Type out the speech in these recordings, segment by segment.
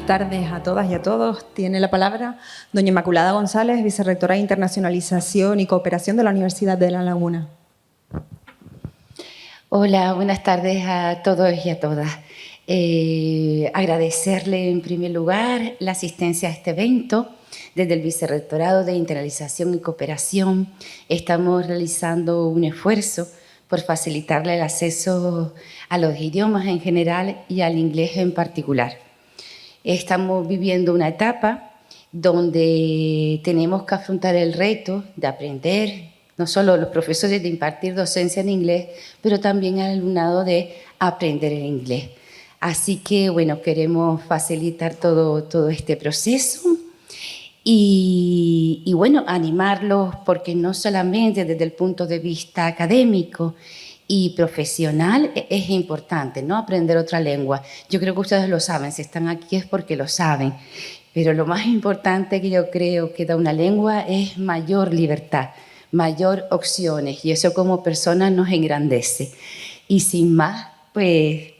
buenas tardes a todas y a todos. Tiene la palabra doña Inmaculada González, vicerrectora de Internacionalización y Cooperación de la Universidad de La Laguna. Hola, buenas tardes a todos y a todas. Agradecerle en primer lugar la asistencia a este evento. Desde el Vicerrectorado de Internacionalización y Cooperación estamos realizando un esfuerzo por facilitarle el acceso a los idiomas en general y al inglés en particular. Estamos viviendo una etapa donde tenemos que afrontar el reto de aprender, no solo los profesores de impartir docencia en inglés, pero también al alumnado de aprender el inglés. Así que, bueno, queremos facilitar todo este proceso y bueno, animarlos porque no solamente desde el punto de vista académico y profesional es importante, ¿no? Aprender otra lengua. Yo creo que ustedes lo saben, si están aquí es porque lo saben, pero lo más importante que yo creo que da una lengua es mayor libertad, mayor opciones, y eso como persona nos engrandece. Y sin más, pues...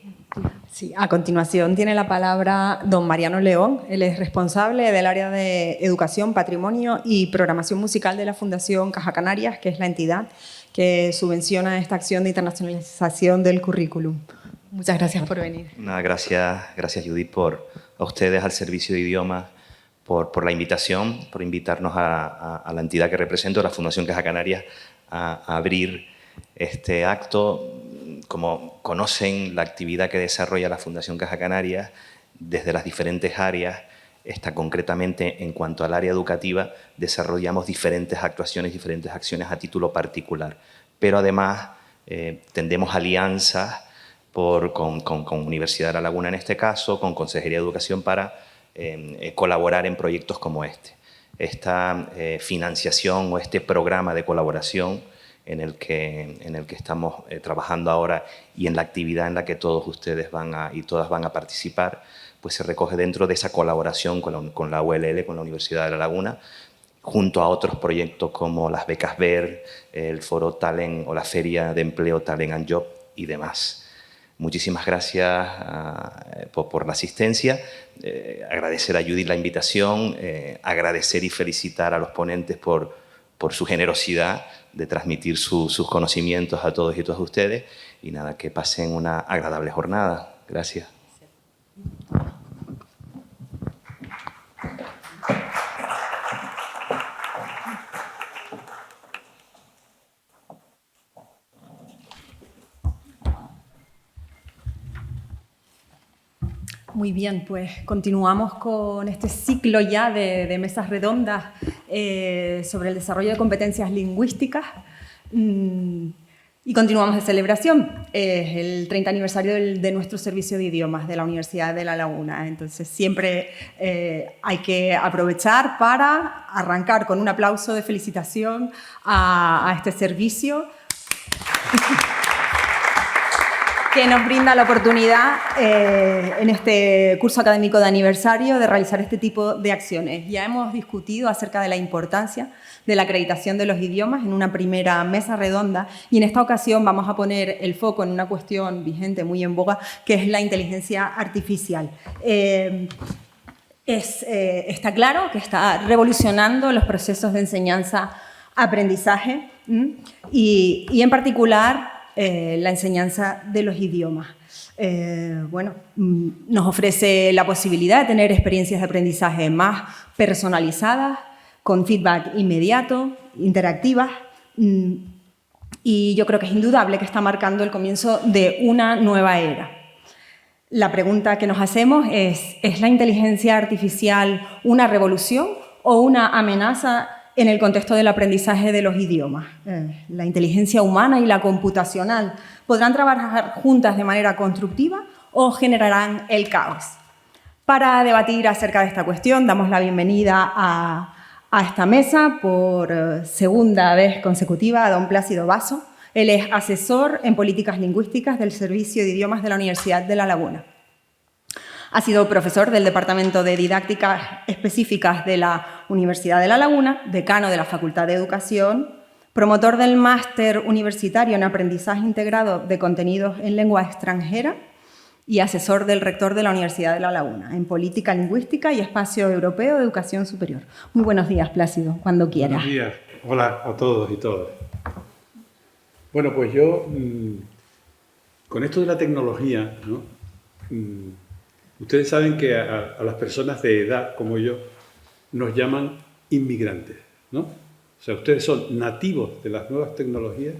Sí, a continuación tiene la palabra don Mariano León. Él es responsable del área de Educación, Patrimonio y Programación Musical de la Fundación Caja Canarias, que es la entidad que subvenciona esta acción de internacionalización del currículum. Muchas gracias por venir. Gracias Judith, a ustedes, al Servicio de Idiomas, por la invitación, por invitarnos a la entidad que represento, la Fundación Caja Canarias, a abrir este acto. Como conocen la actividad que desarrolla la Fundación Caja Canarias desde las diferentes áreas, concretamente en cuanto al área educativa, desarrollamos diferentes actuaciones, diferentes acciones a título particular. Pero además tendemos alianzas con Universidad de La Laguna en este caso, con Consejería de Educación para colaborar en proyectos como este. Esta financiación o este programa de colaboración en el que estamos trabajando ahora y en la actividad en la que todos ustedes y todas van a participar, pues se recoge dentro de esa colaboración con la ULL, con la Universidad de La Laguna, junto a otros proyectos como las becas BER, el Foro Talent o la Feria de Empleo Talent and Job y demás. Muchísimas gracias por la asistencia, agradecer a Judith la invitación, agradecer y felicitar a los ponentes por su generosidad de transmitir sus conocimientos a todos y todas ustedes y nada, que pasen una agradable jornada. Gracias. Muy bien, pues continuamos con este ciclo ya de mesas redondas sobre el desarrollo de competencias lingüísticas y continuamos de celebración. Es el 30 aniversario de nuestro servicio de idiomas de la Universidad de La Laguna. Entonces siempre hay que aprovechar para arrancar con un aplauso de felicitación a este servicio que nos brinda la oportunidad en este curso académico de aniversario de realizar este tipo de acciones. Ya hemos discutido acerca de la importancia de la acreditación de los idiomas en una primera mesa redonda y en esta ocasión vamos a poner el foco en una cuestión vigente, muy en boga, que es la inteligencia artificial. Está claro que está revolucionando los procesos de enseñanza-aprendizaje y en particular la enseñanza de los idiomas. Nos ofrece la posibilidad de tener experiencias de aprendizaje más personalizadas, con feedback inmediato, interactivas, y yo creo que es indudable que está marcando el comienzo de una nueva era. La pregunta que nos hacemos ¿es la inteligencia artificial una revolución o una amenaza en el contexto del aprendizaje de los idiomas? La inteligencia humana y la computacional podrán trabajar juntas de manera constructiva o generarán el caos. Para debatir acerca de esta cuestión, damos la bienvenida a esta mesa por segunda vez consecutiva a don Plácido Basso. Él es asesor en políticas lingüísticas del Servicio de Idiomas de la Universidad de La Laguna. Ha sido profesor del Departamento de Didácticas Específicas de la Universidad de La Laguna, decano de la Facultad de Educación, promotor del Máster Universitario en Aprendizaje Integrado de Contenidos en Lengua Extranjera y asesor del rector de la Universidad de La Laguna en Política Lingüística y Espacio Europeo de Educación Superior. Muy buenos días, Plácido, cuando quiera. Buenos días. Hola a todos y todas. Bueno, pues yo, con esto de la tecnología, ¿no? Ustedes saben que a las personas de edad como yo nos llaman inmigrantes, ¿no? O sea, ustedes son nativos de las nuevas tecnologías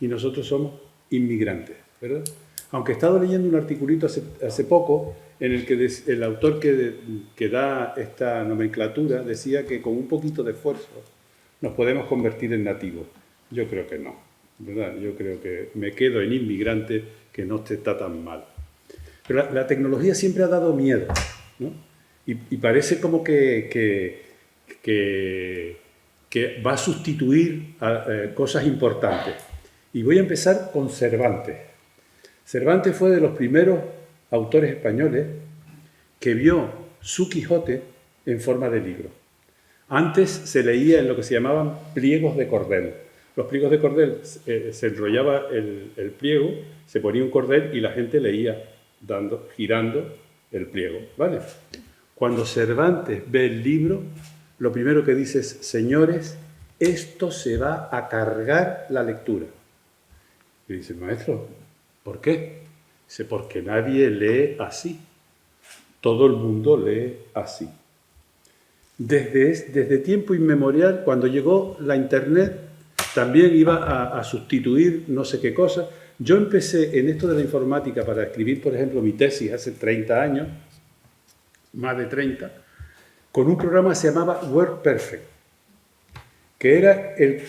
y nosotros somos inmigrantes, ¿verdad? Aunque he estado leyendo un articulito hace poco en el que el autor que da esta nomenclatura decía que con un poquito de esfuerzo nos podemos convertir en nativos. Yo creo que no, ¿verdad? Yo creo que me quedo en inmigrante, que no está tan mal. Pero la tecnología siempre ha dado miedo, ¿no? Y parece como que va a sustituir a cosas importantes. Y voy a empezar con Cervantes. Cervantes fue de los primeros autores españoles que vio su Quijote en forma de libro. Antes se leía en lo que se llamaban pliegos de cordel. Los pliegos de cordel se enrollaba el pliego, se ponía un cordel y la gente leía girando el pliego, ¿vale? Cuando Cervantes ve el libro, lo primero que dice es: señores, esto se va a cargar la lectura. Y dice: maestro, ¿por qué? Dice: porque nadie lee así. Todo el mundo lee así. Desde tiempo inmemorial, cuando llegó la Internet, también iba a sustituir no sé qué cosa. Yo empecé en esto de la informática para escribir, por ejemplo, mi tesis hace 30 años, más de 30, con un programa que se llamaba WordPerfect, que era el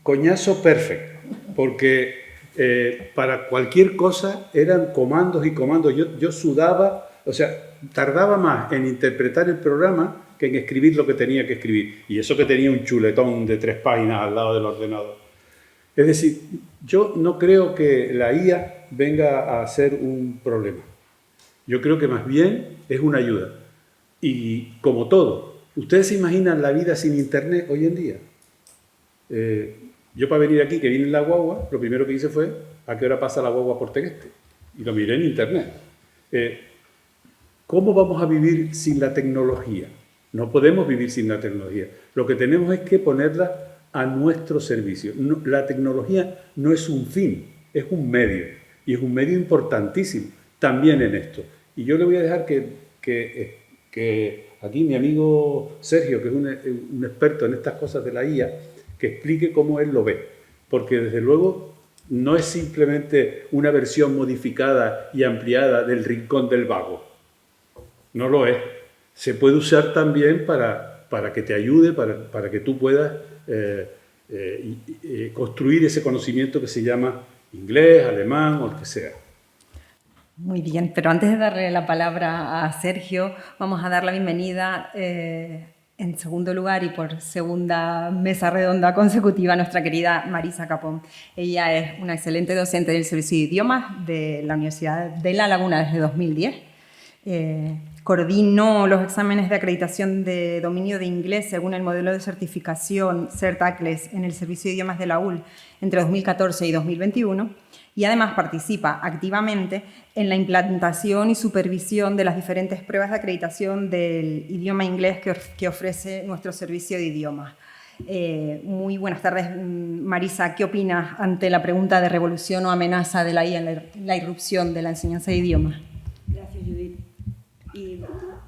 coñazo perfect, porque para cualquier cosa eran comandos y comandos. Yo sudaba, o sea, tardaba más en interpretar el programa que en escribir lo que tenía que escribir. Y eso que tenía un chuletón de 3 páginas al lado del ordenador. Es decir, yo no creo que la IA venga a ser un problema. Yo creo que más bien es una ayuda. Y como todo, ¿ustedes se imaginan la vida sin Internet hoy en día? Yo para venir aquí, que vine en la guagua, lo primero que hice fue: ¿a qué hora pasa la guagua por Tegueste? Y lo miré en Internet. ¿Cómo vamos a vivir sin la tecnología? No podemos vivir sin la tecnología. Lo que tenemos es que ponerla a nuestro servicio. No, la tecnología no es un fin, es un medio. Y es un medio importantísimo también en esto. Y yo le voy a dejar que aquí mi amigo Sergio, que es un experto en estas cosas de la IA, que explique cómo él lo ve. Porque desde luego no es simplemente una versión modificada y ampliada del Rincón del Vago. No lo es. Se puede usar también para que te ayude, para que tú puedas construir ese conocimiento que se llama inglés, alemán o el que sea. Muy bien, pero antes de darle la palabra a Sergio, vamos a dar la bienvenida en segundo lugar y por segunda mesa redonda consecutiva a nuestra querida Marisa Capón. Ella es una excelente docente del Servicio de Idiomas de la Universidad de La Laguna desde 2010. Coordinó los exámenes de acreditación de dominio de inglés según el modelo de certificación CERT-ACLES en el Servicio de Idiomas de la UL entre 2014 y 2021 y además participa activamente en la implantación y supervisión de las diferentes pruebas de acreditación del idioma inglés que ofrece nuestro Servicio de Idiomas. Muy buenas tardes, Marisa. ¿Qué opinas ante la pregunta de revolución o amenaza de la IA en la irrupción de la enseñanza de idiomas? Gracias, Judith. Y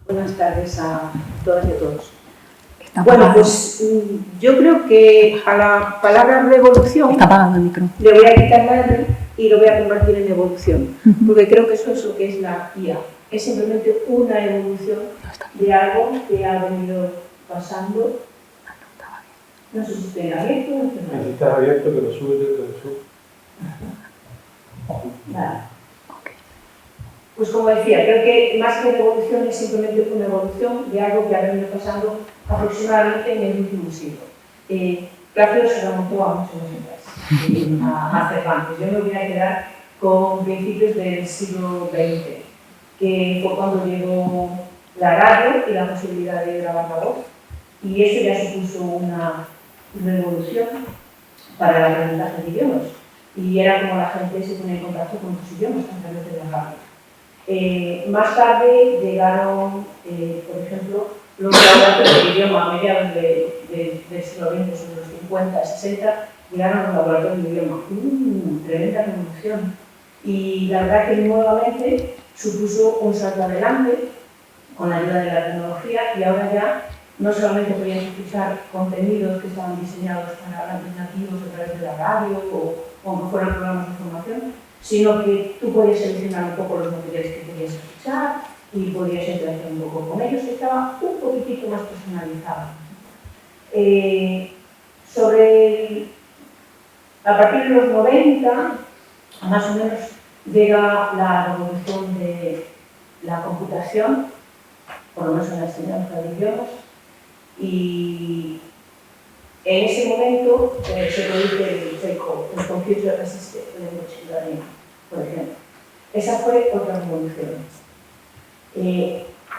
buenas tardes a todas y a todos. Bueno, pues yo creo que a la palabra revolución Está apagado el micro. le voy a quitar la R y lo voy a convertir en evolución, porque creo que eso es lo que es la IA. Es simplemente una evolución de algo que ha venido pasando. No sé si estoy abierto o estoy mal. Si estás abierto, que lo sube. Nada. Pues como decía, creo que más que revolución es simplemente una evolución de algo que ha venido pasando aproximadamente en el último siglo. Plácido se remontó a muchos años a Cervantes. Yo me voy a quedar con principios del siglo XX, que fue cuando llegó la radio y la posibilidad de grabar la voz, y eso ya supuso una revolución para el aprendizaje de idiomas. Y era como la gente se ponía en contacto con los idiomas a través de la radio. Más tarde llegaron, por ejemplo, los laboratorios de idioma a mediados del siglo XX, sobre los 50, 60, llegaron los laboratorios de idioma. Tremenda revolución. Y la verdad que nuevamente supuso un salto adelante con la ayuda de la tecnología, y ahora ya no solamente podías escuchar contenidos que estaban diseñados para hablantes nativos a través de la radio o que fueran programas de información, sino que tú podías seleccionar un poco los materiales que querías escuchar y podías interactuar un poco con ellos, estaba un poquitito más personalizado. A partir de los 90, más o menos, llega la revolución de la computación, por lo menos en la enseñanza de idiomas, y en ese momento se produce el Computer Assisted Language Learning, por ejemplo. Esa fue otra revolución.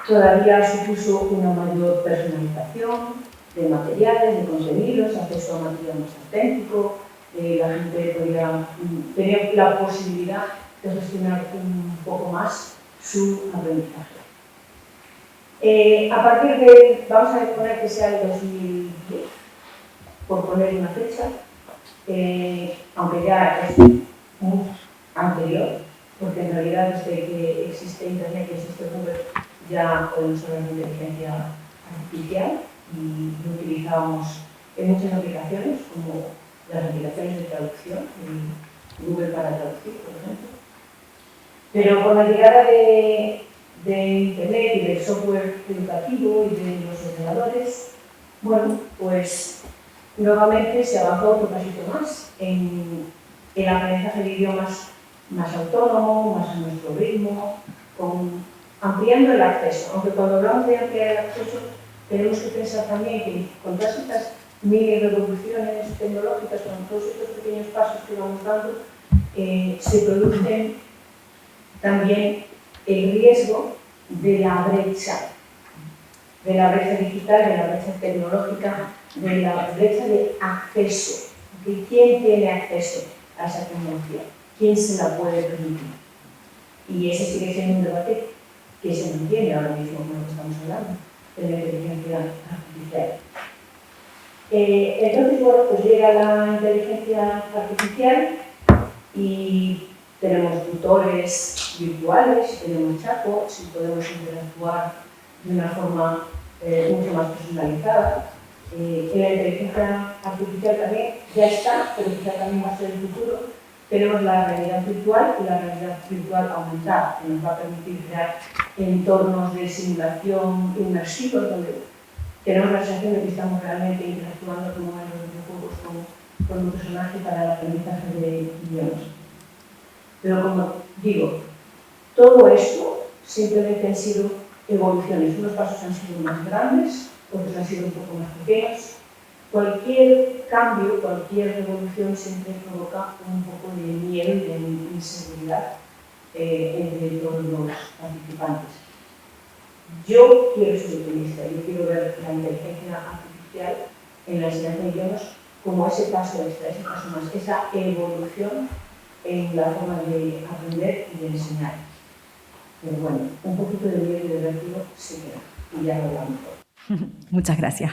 Todavía supuso una mayor personalización de materiales, de contenidos, acceso a material más auténtico, la gente tenía la posibilidad de gestionar un poco más su aprendizaje. A partir de, vamos a poner que sea el 2010, por poner una fecha, aunque ya es muy anterior, porque en realidad desde que existe Internet y existe Google ya podemos hablar de inteligencia artificial y lo utilizamos en muchas aplicaciones, como las aplicaciones de traducción, Google para traducir, por ejemplo. Pero con la llegada de Internet y del software educativo y de los ordenadores, bueno, pues nuevamente se avanzó otro pasito más en el aprendizaje de idiomas más autónomo, más a nuestro ritmo, ampliando el acceso. Aunque cuando hablamos de ampliar el acceso, tenemos que pensar también que con todas estas mini revoluciones tecnológicas, con todos estos pequeños pasos que vamos dando, se producen también el riesgo de la brecha digital, de la brecha tecnológica, de la brecha de acceso. ¿Quién tiene acceso a esa tecnología? ¿Quién se la puede permitir? Y ese sigue siendo un debate que se mantiene ahora mismo con lo que estamos hablando, de la inteligencia artificial. Entonces, bueno, pues llega la inteligencia artificial y tenemos tutores virtuales, tenemos chatbots y podemos interactuar de una forma mucho más personalizada. En la inteligencia artificial también ya está, pero quizá también va a ser el futuro. Tenemos la realidad virtual y la realidad virtual aumentada, que nos va a permitir crear entornos de simulación inmersivos donde tenemos la sensación de que estamos realmente interactuando como en los videojuegos con un personaje para el aprendizaje de idiomas. Pero como digo, todo esto simplemente han sido evoluciones. Unos pasos han sido más grandes, otros han sido un poco más pequeños. Cualquier cambio, cualquier revolución siempre provoca un poco de miedo y de inseguridad entre todos los participantes. Yo quiero ser optimista, yo quiero ver la inteligencia artificial en la enseñanza de idiomas como ese paso extra, ese paso más, esa evolución en la forma de aprender y de enseñar. Pero bueno, un poquito de miedo y de vértigo sí queda, y ya lo hablamos. Muchas gracias.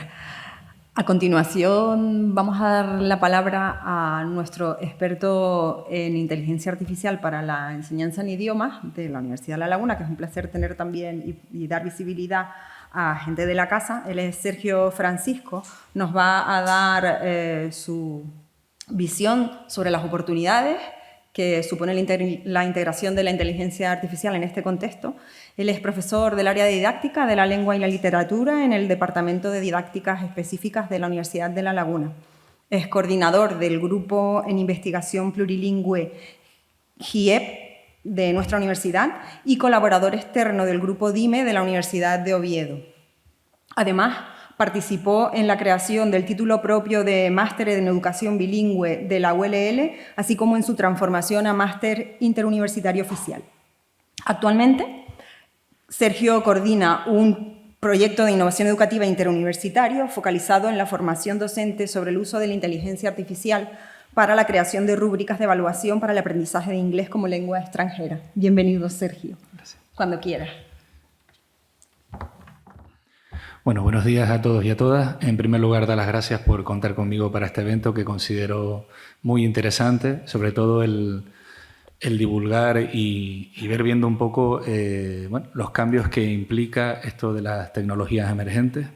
A continuación vamos a dar la palabra a nuestro experto en inteligencia artificial para la enseñanza en idiomas de la Universidad de La Laguna, que es un placer tener también y dar visibilidad a gente de la casa. Él es Sergio Francisco, nos va a dar su visión sobre las oportunidades que supone la integración de la inteligencia artificial en este contexto. Él es profesor del área de didáctica de la lengua y la literatura en el Departamento de Didácticas Específicas de la Universidad de La Laguna. Es coordinador del Grupo en Investigación Plurilingüe GIEP de nuestra universidad y colaborador externo del Grupo DIME de la Universidad de Oviedo. Además, participó en la creación del título propio de Máster en Educación Bilingüe de la ULL, así como en su transformación a Máster Interuniversitario Oficial. Actualmente, Sergio coordina un proyecto de innovación educativa interuniversitario focalizado en la formación docente sobre el uso de la inteligencia artificial para la creación de rúbricas de evaluación para el aprendizaje de inglés como lengua extranjera. Bienvenido, Sergio. Gracias. Cuando quiera. Bueno, buenos días a todos y a todas. En primer lugar, dar las gracias por contar conmigo para este evento que considero muy interesante, sobre todo el divulgar y ver viendo un poco bueno, los cambios que implica esto de las tecnologías emergentes.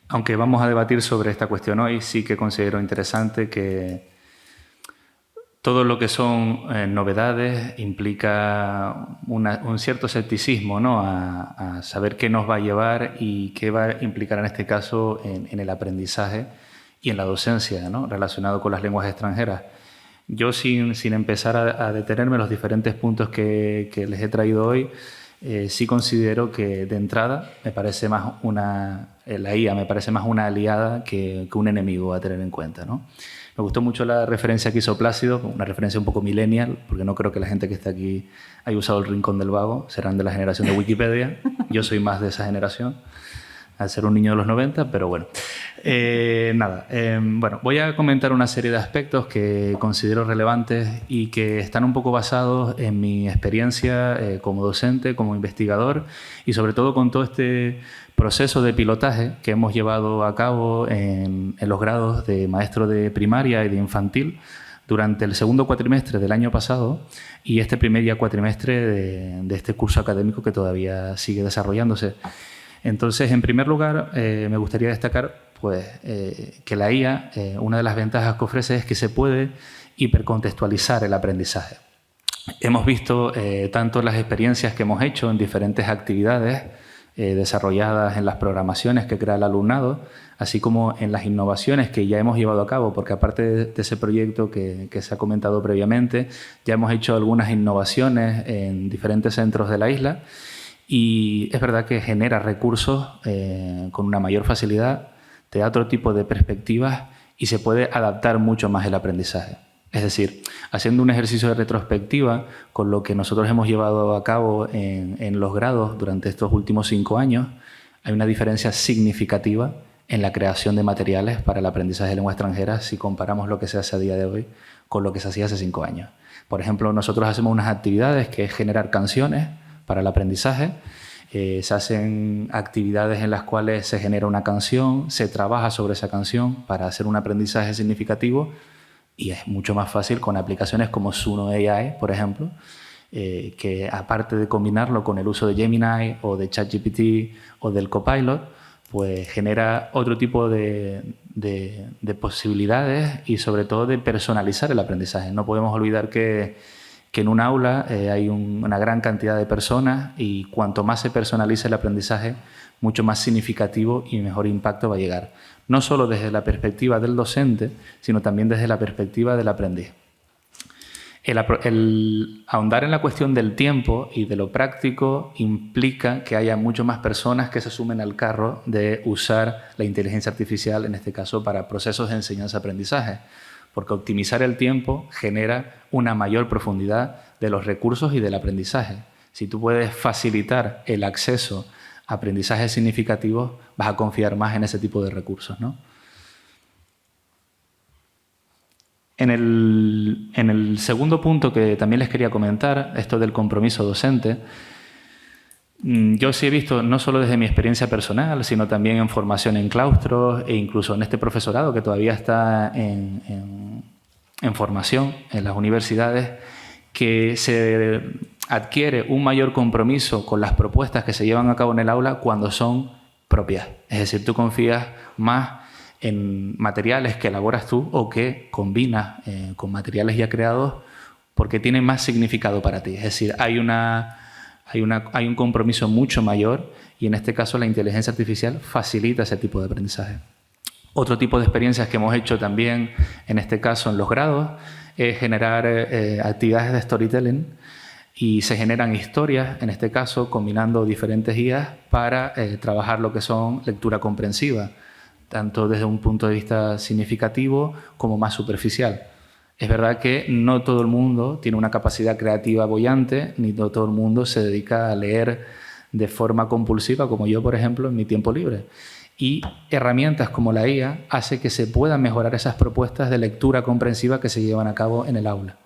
Aunque vamos a debatir sobre esta cuestión hoy, sí que considero interesante que todo lo que son novedades implica un cierto escepticismo, ¿no? a saber qué nos va a llevar y qué va a implicar en este caso en el aprendizaje y en la docencia, ¿no? Relacionado con las lenguas extranjeras. Yo, sin empezar a detenerme en los diferentes puntos que les he traído hoy, sí considero que de entrada me parece más la IA me parece más una aliada que un enemigo a tener en cuenta, ¿no? Me gustó mucho la referencia que hizo Plácido, una referencia un poco millennial, porque no creo que la gente que está aquí haya usado el Rincón del Vago, serán de la generación de Wikipedia. Yo soy más de esa generación, al ser un niño de los 90, pero bueno. Bueno, voy a comentar una serie de aspectos que considero relevantes y que están un poco basados en mi experiencia como docente, como investigador y sobre todo con todo este proceso de pilotaje que hemos llevado a cabo en los grados de maestro de primaria y de infantil durante el segundo cuatrimestre del año pasado y este primer cuatrimestre de este curso académico que todavía sigue desarrollándose. Entonces, en primer lugar, me gustaría destacar pues, que la IA, una de las ventajas que ofrece es que se puede hipercontextualizar el aprendizaje. Hemos visto tanto las experiencias que hemos hecho en diferentes actividades desarrolladas en las programaciones que crea el alumnado, así como en las innovaciones que ya hemos llevado a cabo, porque aparte de ese proyecto que se ha comentado previamente, ya hemos hecho algunas innovaciones en diferentes centros de la isla y es verdad que genera recursos con una mayor facilidad, te da otro tipo de perspectivas y se puede adaptar mucho más el aprendizaje. Es decir, haciendo un ejercicio de retrospectiva con lo que nosotros hemos llevado a cabo en los grados durante estos últimos 5 años, hay una diferencia significativa en la creación de materiales para el aprendizaje de lengua extranjera si comparamos lo que se hace a día de hoy con lo que se hacía hace 5 años. Por ejemplo, nosotros hacemos unas actividades que es generar canciones para el aprendizaje. Se hacen actividades en las cuales se genera una canción, se trabaja sobre esa canción para hacer un aprendizaje significativo y es mucho más fácil con aplicaciones como Suno AI, por ejemplo, que aparte de combinarlo con el uso de Gemini o de ChatGPT o del Copilot, pues genera otro tipo de posibilidades y sobre todo de personalizar el aprendizaje. No podemos olvidar que en un aula hay una gran cantidad de personas y cuanto más se personalice el aprendizaje, mucho más significativo y mejor impacto va a llegar. No solo desde la perspectiva del docente, sino también desde la perspectiva del aprendiz. El ahondar en la cuestión del tiempo y de lo práctico implica que haya mucho más personas que se sumen al carro de usar la inteligencia artificial, en este caso para procesos de enseñanza-aprendizaje, porque optimizar el tiempo genera una mayor profundidad de los recursos y del aprendizaje. Si tú puedes facilitar el acceso a aprendizajes significativos, vas a confiar más en ese tipo de recursos, ¿no? En el segundo punto que también les quería comentar, esto del compromiso docente, yo sí he visto, no solo desde mi experiencia personal, sino también en formación en claustros e incluso en este profesorado que todavía está en formación en las universidades, que se adquiere un mayor compromiso con las propuestas que se llevan a cabo en el aula cuando son propias. Es decir, tú confías más en materiales que elaboras tú o que combinas con materiales ya creados porque tienen más significado para ti. Es decir, hay un compromiso mucho mayor y en este caso la inteligencia artificial facilita ese tipo de aprendizaje. Otro tipo de experiencias que hemos hecho también, en este caso en los grados, es generar actividades de storytelling y se generan historias, en este caso combinando diferentes guías para trabajar lo que son lectura comprensiva, tanto desde un punto de vista significativo como más superficial. Es verdad que no todo el mundo tiene una capacidad creativa boyante, ni no todo el mundo se dedica a leer de forma compulsiva, como yo, por ejemplo, en mi tiempo libre. Y herramientas como la IA hace que se puedan mejorar esas propuestas de lectura comprensiva que se llevan a cabo en el aula.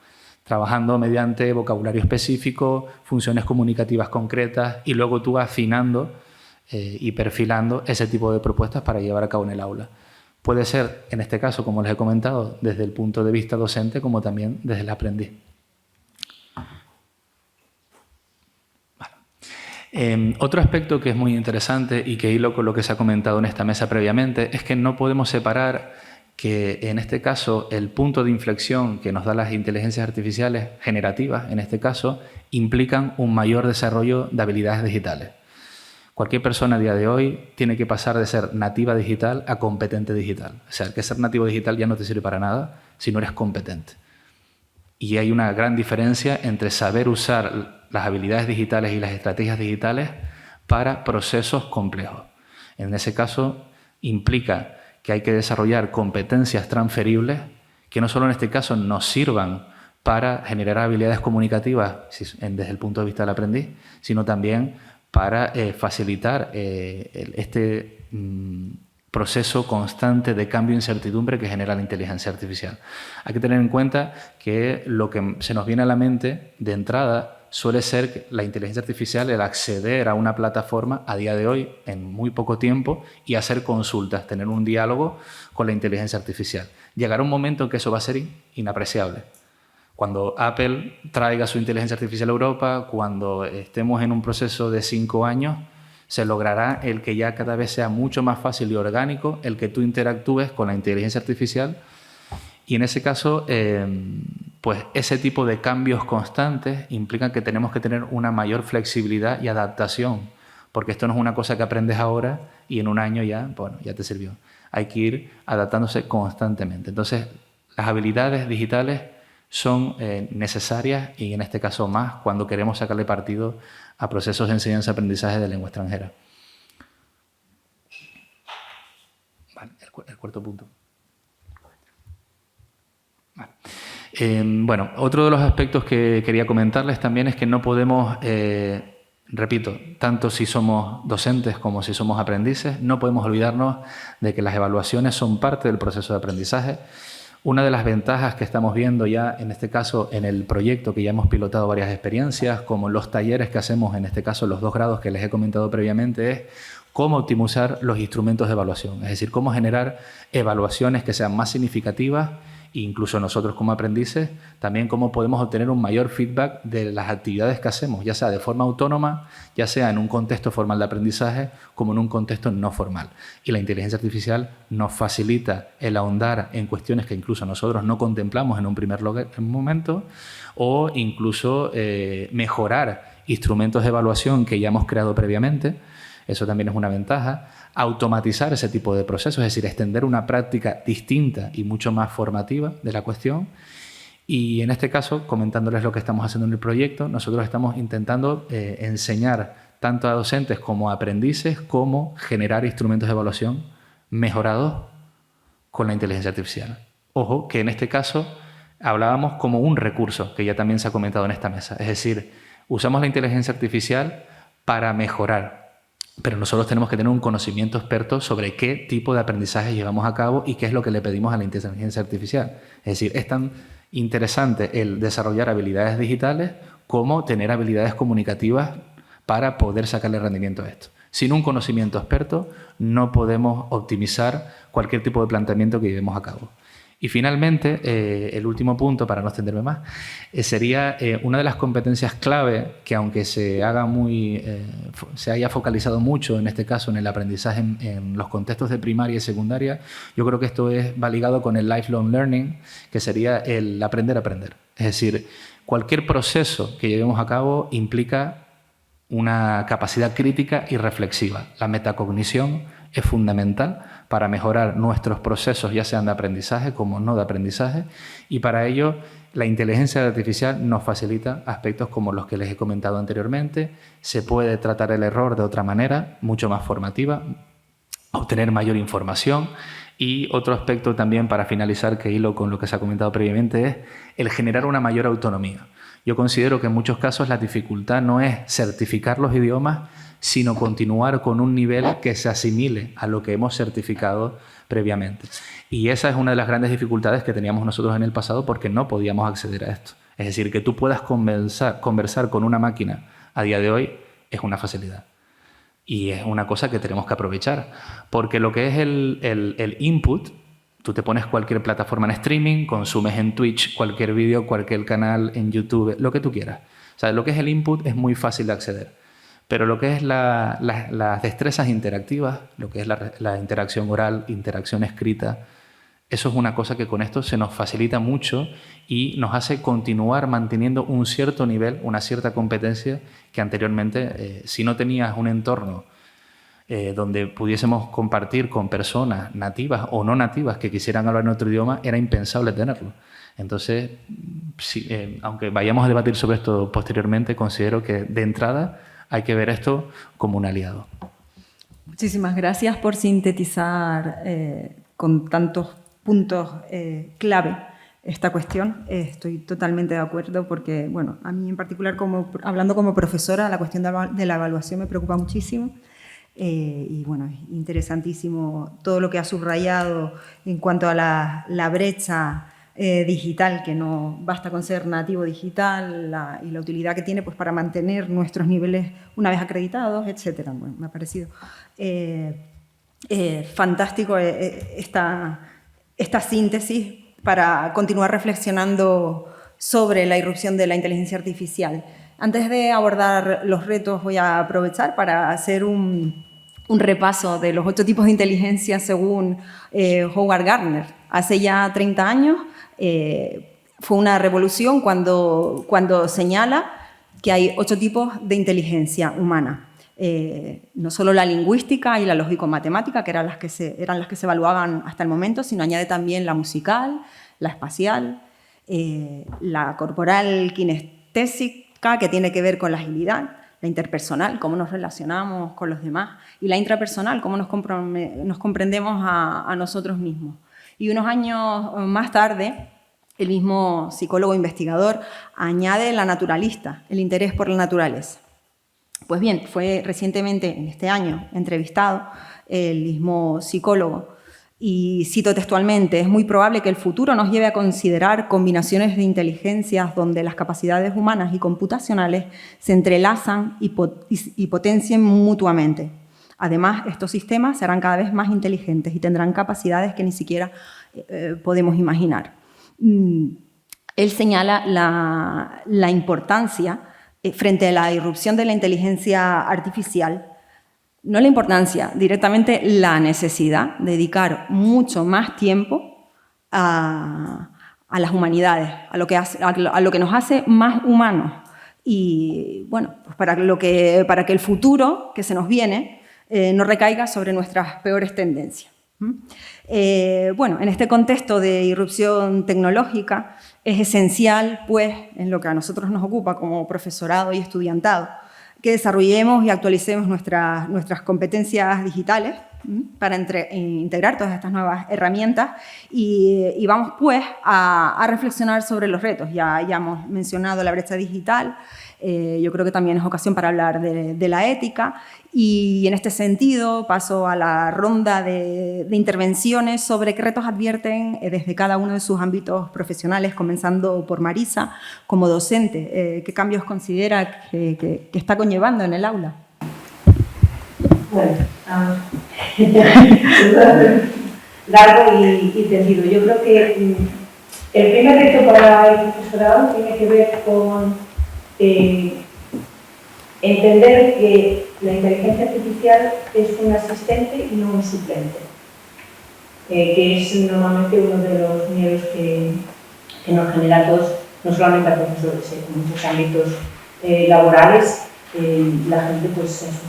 trabajando mediante vocabulario específico, funciones comunicativas concretas y luego tú afinando y perfilando ese tipo de propuestas para llevar a cabo en el aula. Puede ser, en este caso, como les he comentado, desde el punto de vista docente como también desde el aprendiz. Otro aspecto que es muy interesante y que hilo con lo que se ha comentado en esta mesa previamente es que no podemos separar que en este caso el punto de inflexión que nos dan las inteligencias artificiales generativas, en este caso, implican un mayor desarrollo de habilidades digitales. Cualquier persona a día de hoy tiene que pasar de ser nativa digital a competente digital. O sea, que ser nativo digital ya no te sirve para nada si no eres competente. Y hay una gran diferencia entre saber usar las habilidades digitales y las estrategias digitales para procesos complejos. En ese caso, implica que hay que desarrollar competencias transferibles que no solo en este caso nos sirvan para generar habilidades comunicativas desde el punto de vista del aprendiz, sino también para facilitar este proceso constante de cambio e incertidumbre que genera la inteligencia artificial. Hay que tener en cuenta que lo que se nos viene a la mente de entrada suele ser la inteligencia artificial, el acceder a una plataforma a día de hoy en muy poco tiempo y hacer consultas, tener un diálogo con la inteligencia artificial. Llegará un momento en que eso va a ser inapreciable. Cuando Apple traiga su inteligencia artificial a Europa, cuando estemos en un proceso de 5 años, se logrará el que ya cada vez sea mucho más fácil y orgánico el que tú interactúes con la inteligencia artificial. Y en ese caso, pues ese tipo de cambios constantes implican que tenemos que tener una mayor flexibilidad y adaptación, porque esto no es una cosa que aprendes ahora y en un año ya, bueno, ya te sirvió. Hay que ir adaptándose constantemente. Entonces, las habilidades digitales son necesarias y en este caso más cuando queremos sacarle partido a procesos de enseñanza-aprendizaje de lengua extranjera. Vale, el cuarto punto. Vale. Bueno, otro de los aspectos que quería comentarles también es que no podemos, repito, tanto si somos docentes como si somos aprendices, no podemos olvidarnos de que las evaluaciones son parte del proceso de aprendizaje. Una de las ventajas que estamos viendo ya, en este caso, en el proyecto que ya hemos pilotado varias experiencias, como los talleres que hacemos, en este caso, los 2 grados que les he comentado previamente, es cómo optimizar los instrumentos de evaluación. Es decir, cómo generar evaluaciones que sean más significativas e incluso nosotros como aprendices, también cómo podemos obtener un mayor feedback de las actividades que hacemos, ya sea de forma autónoma, ya sea en un contexto formal de aprendizaje, como en un contexto no formal. Y la inteligencia artificial nos facilita el ahondar en cuestiones que incluso nosotros no contemplamos en un primer momento, o incluso mejorar instrumentos de evaluación que ya hemos creado previamente. Eso también es una ventaja. Automatizar ese tipo de procesos, es decir, extender una práctica distinta y mucho más formativa de la cuestión. Y en este caso, comentándoles lo que estamos haciendo en el proyecto, nosotros estamos intentando enseñar tanto a docentes como a aprendices cómo generar instrumentos de evaluación mejorados con la inteligencia artificial. Ojo, que en este caso hablábamos como un recurso, que ya también se ha comentado en esta mesa. Es decir, usamos la inteligencia artificial para mejorar, pero nosotros tenemos que tener un conocimiento experto sobre qué tipo de aprendizaje llevamos a cabo y qué es lo que le pedimos a la inteligencia artificial. Es decir, es tan interesante el desarrollar habilidades digitales como tener habilidades comunicativas para poder sacarle rendimiento a esto. Sin un conocimiento experto no podemos optimizar cualquier tipo de planteamiento que llevemos a cabo. Y finalmente, el último punto, para no extenderme más, sería una de las competencias clave que aunque se haya focalizado mucho, en este caso, en el aprendizaje en los contextos de primaria y secundaria, yo creo que esto va ligado con el lifelong learning, que sería el aprender a aprender. Es decir, cualquier proceso que llevemos a cabo implica una capacidad crítica y reflexiva. La metacognición es fundamental para mejorar nuestros procesos, ya sean de aprendizaje como no de aprendizaje, y para ello la inteligencia artificial nos facilita aspectos como los que les he comentado anteriormente. Se puede tratar el error de otra manera, mucho más formativa, obtener mayor información. Y otro aspecto también, para finalizar, que hilo con lo que se ha comentado previamente, es el generar una mayor autonomía. Yo considero que en muchos casos la dificultad no es certificar los idiomas, sino continuar con un nivel que se asimile a lo que hemos certificado previamente. Y esa es una de las grandes dificultades que teníamos nosotros en el pasado porque no podíamos acceder a esto. Es decir, que tú puedas conversar con una máquina a día de hoy es una facilidad. Y es una cosa que tenemos que aprovechar, porque lo que es el input, tú te pones cualquier plataforma en streaming, consumes en Twitch cualquier vídeo, cualquier canal en YouTube, lo que tú quieras. O sea, lo que es el input es muy fácil de acceder, pero lo que es las destrezas interactivas, lo que es la interacción oral, interacción escrita, eso es una cosa que con esto se nos facilita mucho y nos hace continuar manteniendo un cierto nivel, una cierta competencia que anteriormente, si no tenías un entorno donde pudiésemos compartir con personas nativas o no nativas que quisieran hablar en otro idioma, era impensable tenerlo. Entonces, sí, aunque vayamos a debatir sobre esto posteriormente, considero que de entrada hay que ver esto como un aliado. Muchísimas gracias por sintetizar con tantos puntos clave esta cuestión. Estoy totalmente de acuerdo porque, bueno, a mí en particular, hablando como profesora, la cuestión de la evaluación me preocupa muchísimo. Y bueno, es interesantísimo todo lo que ha subrayado en cuanto a la brecha digital, que no basta con ser nativo digital y la utilidad que tiene pues, para mantener nuestros niveles una vez acreditados, etc. Bueno, me ha parecido fantástico esta síntesis para continuar reflexionando sobre la irrupción de la inteligencia artificial. Antes de abordar los retos, voy a aprovechar para hacer un repaso de los 8 tipos de inteligencia según Howard Gardner. Hace ya 30 años fue una revolución cuando señala que hay 8 tipos de inteligencia humana. No solo la lingüística y la lógico-matemática, que eran las que se evaluaban hasta el momento, sino añade también la musical, la espacial, la corporal kinestésica, que tiene que ver con la agilidad, la interpersonal, cómo nos relacionamos con los demás, y la intrapersonal, cómo nos comprendemos a nosotros mismos. Y unos años más tarde, el mismo psicólogo investigador añade la naturalista, el interés por la naturaleza. Pues bien, fue recientemente, en este año, entrevistado el mismo psicólogo y cito textualmente: es muy probable que el futuro nos lleve a considerar combinaciones de inteligencias donde las capacidades humanas y computacionales se entrelazan y potencien mutuamente. Además, estos sistemas serán cada vez más inteligentes y tendrán capacidades que ni siquiera podemos imaginar. Él señala la importancia frente a la irrupción de la inteligencia artificial, no la importancia, directamente la necesidad de dedicar mucho más tiempo a las humanidades, a lo que nos hace más humanos. Y bueno, pues para que el futuro que se nos viene no recaiga sobre nuestras peores tendencias. Bueno, en este contexto de irrupción tecnológica es esencial, pues, en lo que a nosotros nos ocupa como profesorado y estudiantado, que desarrollemos y actualicemos nuestras competencias digitales para integrar todas estas nuevas herramientas y vamos, pues, a reflexionar sobre los retos. Ya hemos mencionado la brecha digital, yo creo que también es ocasión para hablar de la ética y en este sentido paso a la ronda de intervenciones sobre qué retos advierten desde cada uno de sus ámbitos profesionales, comenzando por Marisa como docente. ¿Qué cambios considera que está conllevando en el aula? Bueno, largo y tendido. Yo creo que el primer reto para el profesorado tiene que ver con entender que la inteligencia artificial es un asistente y no un suplente, que es normalmente uno de los miedos que nos genera a todos, no solamente a profesores, en muchos ámbitos laborales, la gente pues se asusta.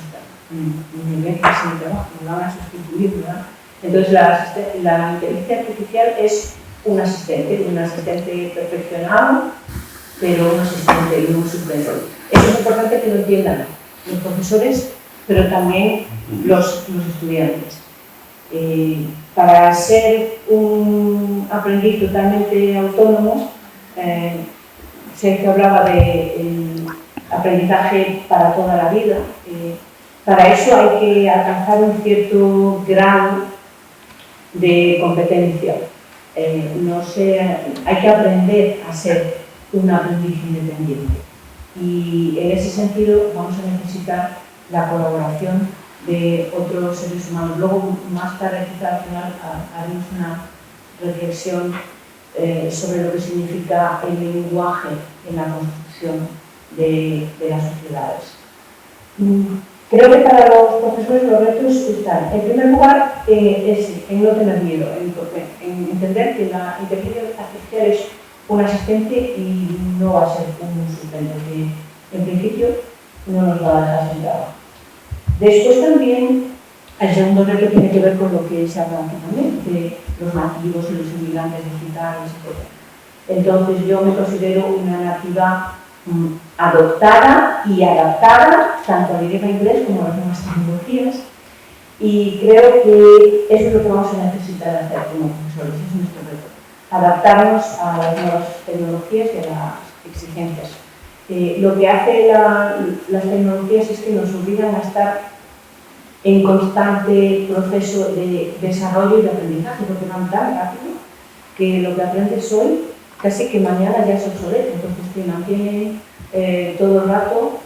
Mi jefe es mi trabajo, me lo van a sustituir, ¿verdad? Entonces la inteligencia artificial es un asistente perfeccionado, pero un asistente y un suplente. Eso es importante que lo entiendan los profesores, pero también los estudiantes. Para ser un aprendiz totalmente autónomo, Sergio hablaba de aprendizaje para toda la vida. Para eso hay que alcanzar un cierto grado de competencia. Hay que aprender a ser un aprendiz independiente. Y en ese sentido vamos a necesitar la colaboración de otros seres humanos. Luego, más tarde, quizá al final, haremos una reflexión sobre lo que significa el lenguaje en la construcción de las sociedades. Creo que para los profesores los retos están, en primer lugar, en no tener miedo, en entender que la inteligencia artificial es un asistente y no va a ser un suplente, que en principio no nos va a dejar sin trabajo. Después también, el segundo reto tiene que ver con lo que se habla aquí también, de los nativos y los inmigrantes digitales, etc. Entonces yo me considero una nativa adoptada y adaptada tanto al idioma inglés como a las nuevas tecnologías, y creo que eso es lo que vamos a necesitar hacer como profesores, es nuestro reto, adaptarnos a las nuevas tecnologías y a las exigencias. Lo que hace las tecnologías es que nos obligan a estar en constante proceso de desarrollo y de aprendizaje, porque van tan rápido que lo que aprendes hoy casi que mañana ya es obsoleto, entonces te mantienen todo el rato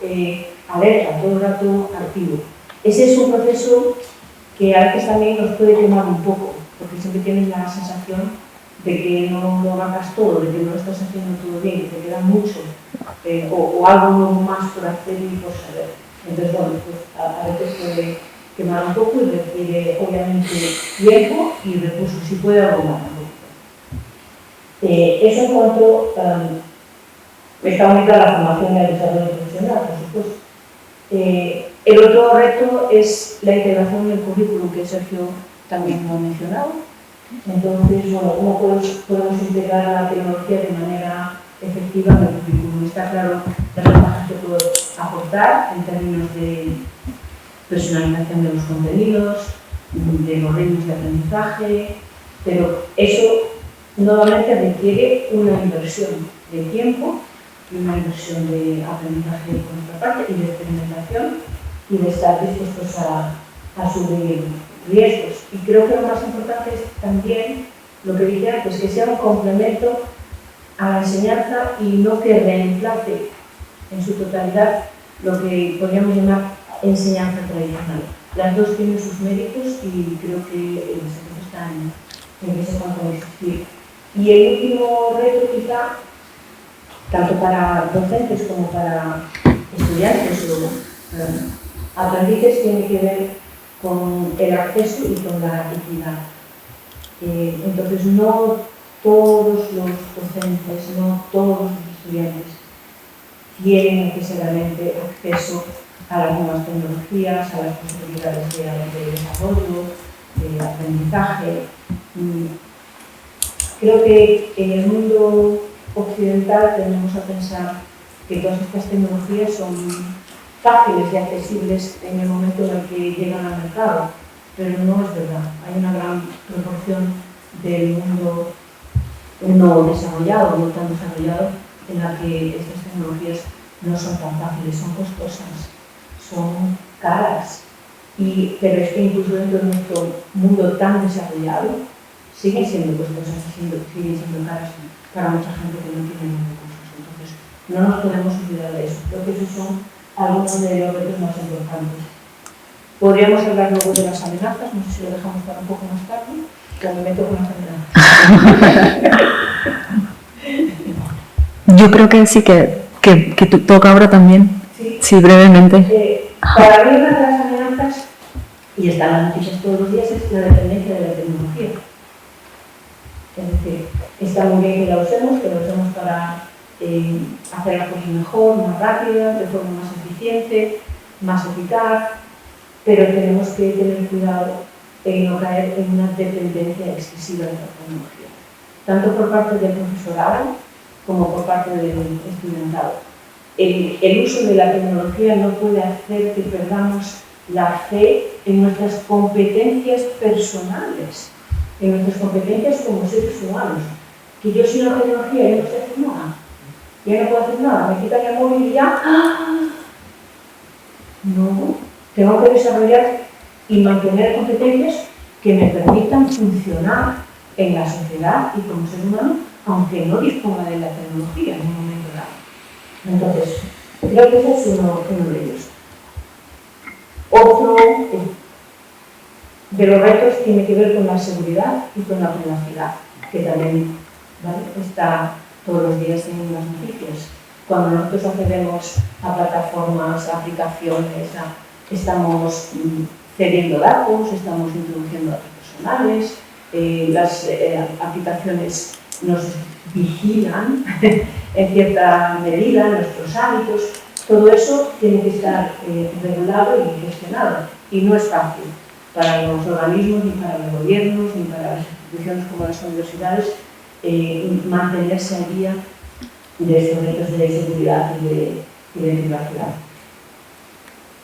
alerta, todo el rato activo. Ese es un proceso que a veces también nos puede quemar un poco, porque siempre tienes la sensación de que no lo hagas todo, de que no lo estás haciendo todo bien, que te queda mucho, o algo más por hacer y por saber. Entonces, bueno, pues a veces puede quemar un poco y requiere, obviamente, tiempo y recursos, si puede algo más. Eso en cuanto está unida a la formación y al desarrollo profesional, por supuesto. El otro reto es la integración en el currículum, que Sergio también lo ha mencionado. Entonces, bueno, ¿cómo podemos integrar la tecnología de manera efectiva en el currículum? Está claro las ventajas que puede aportar en términos de personalización de los contenidos, de los ritmos de aprendizaje, pero eso nuevamente requiere una inversión de tiempo y una inversión de aprendizaje por nuestra parte y de experimentación y de estar dispuestos a asumir riesgos. Y creo que lo más importante es también lo que dije antes, que sea un complemento a la enseñanza y no que reemplace en su totalidad lo que podríamos llamar enseñanza tradicional. Las dos tienen sus méritos y creo que el secreto está en que sepan coexistir. Y el último reto, quizá, tanto para docentes como para estudiantes o aprendices, tiene que ver con el acceso y con la equidad. Entonces, no todos los docentes, no todos los estudiantes tienen necesariamente acceso a las nuevas tecnologías, a las posibilidades de desarrollo, de aprendizaje. Creo que en el mundo occidental tendemos a pensar que todas estas tecnologías son fáciles y accesibles en el momento en el que llegan al mercado, pero no es verdad. Hay una gran proporción del mundo no desarrollado, no tan desarrollado, en la que estas tecnologías no son tan fáciles, son costosas, son caras, pero es que incluso dentro de nuestro mundo tan desarrollado siguen siendo costosas, siguen siendo caras para mucha gente que no tiene recursos. Entonces, no nos podemos olvidar de eso. Creo que esos son algunos de los retos más importantes. Podríamos hablar luego de las amenazas, no sé si lo dejamos para un poco más tarde, que me meto con las amenazas. Yo creo que sí, que toca ahora también, sí brevemente. Para mí una de las amenazas, y están las noticias todos los días, es la dependencia de la tecnología. Es decir, está muy bien que la usemos para hacer las cosas mejor, más rápida, de forma más eficiente, más eficaz, pero tenemos que tener cuidado en no caer en una dependencia excesiva de la tecnología, tanto por parte del profesorado como por parte del estudiantado. El uso de la tecnología no puede hacer que perdamos la fe en nuestras competencias personales, en nuestras competencias como seres humanos. Que yo sin la tecnología ya no sé hacer nada, ya no puedo hacer nada, me quitan el móvil y ya. No, tengo que desarrollar y mantener competencias que me permitan funcionar en la sociedad y como ser humano, aunque no disponga de la tecnología en un momento Entonces, creo que ese es uno de ellos. Otro de los retos tiene que ver con la seguridad y con la privacidad, que también, ¿vale?, está todos los días en las noticias. Cuando nosotros accedemos a plataformas, a aplicaciones, estamos cediendo datos, estamos introduciendo datos personales, las aplicaciones nos vigilan en cierta medida nuestros hábitos. Todo eso tiene que estar regulado y gestionado, y no es fácil para los organismos, ni para los gobiernos, ni para las instituciones como las universidades mantenerse al día de estos retos de seguridad y de privacidad.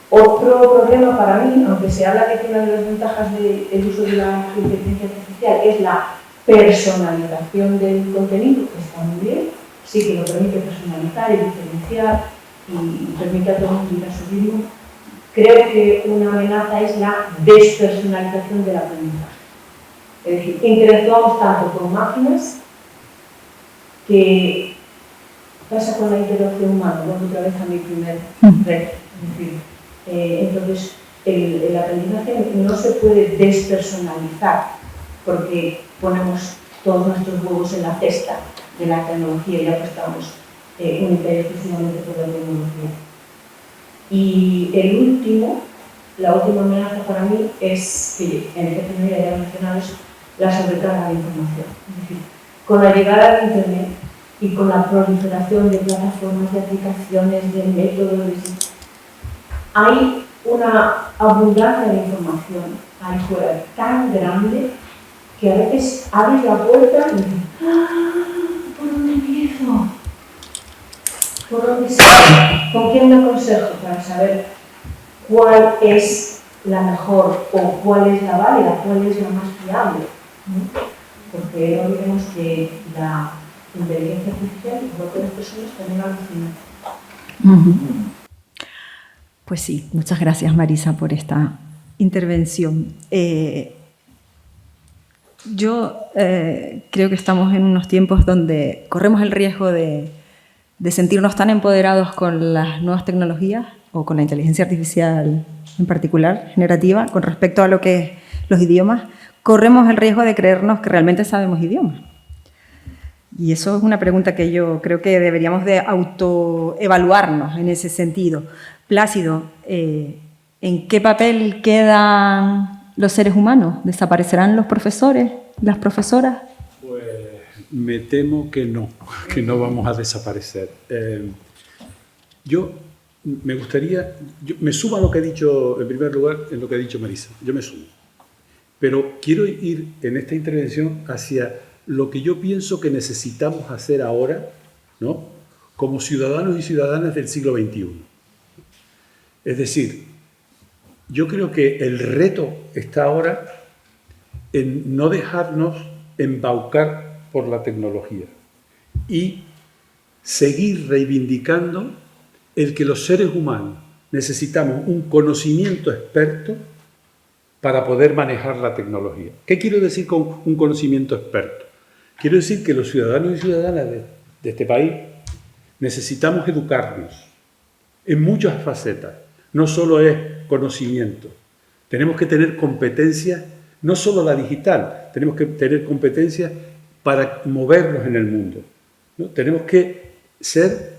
Otro problema para mí, aunque se habla de que una de las ventajas del uso de la inteligencia artificial es la personalización del contenido, que está muy bien, sí que lo permite personalizar y diferenciar y permite a todo el mundo ir a su ritmo. Creo que una amenaza es la despersonalización del aprendizaje. Es decir, interactuamos tanto con máquinas que pasa con la interacción humana. Vuelvo otra vez a mi primer reto. Es decir, entonces, el aprendizaje no se puede despersonalizar porque ponemos todos nuestros huevos en la cesta de la tecnología y apostamos única y exclusivamente por la tecnología. Y la última amenaza para mí es, que en el que ya mencionado, es la sobrecarga de información. Es decir, con la llegada de Internet y con la proliferación de plataformas, de aplicaciones, de métodos, hay una abundancia de información ahí fuera tan grande que a veces abres la puerta y dices, ¿por dónde empiezo? ¿Por dónde salgo? ¿Con quién me aconsejo para saber cuál es la mejor o cuál es la válida, cuál es la más fiable? Porque no olvidemos que la inteligencia artificial, igual que las personas, también alucina. Pues sí, muchas gracias, Marisa, por esta intervención. Yo creo que estamos en unos tiempos donde corremos el riesgo de sentirnos tan empoderados con las nuevas tecnologías o con la inteligencia artificial en particular, generativa, con respecto a lo que es los idiomas, corremos el riesgo de creernos que realmente sabemos idiomas. Y eso es una pregunta que yo creo que deberíamos de autoevaluarnos en ese sentido. Plácido, ¿en qué papel quedan los seres humanos? ¿Desaparecerán los profesores, las profesoras? Pues me temo que no vamos a desaparecer. Yo me sumo a lo que he dicho, en primer lugar, en lo que ha dicho Marisa. Yo me sumo. Pero quiero ir en esta intervención hacia lo que yo pienso que necesitamos hacer ahora, ¿no?, como ciudadanos y ciudadanas del siglo XXI. Es decir, yo creo que el reto está ahora en no dejarnos embaucar por la tecnología y seguir reivindicando el que los seres humanos necesitamos un conocimiento experto para poder manejar la tecnología. ¿Qué quiero decir con un conocimiento experto? Quiero decir que los ciudadanos y ciudadanas de este país necesitamos educarnos en muchas facetas. No solo es conocimiento. Tenemos que tener competencias, no solo la digital, tenemos que tener competencias para movernos en el mundo, ¿no? Tenemos que ser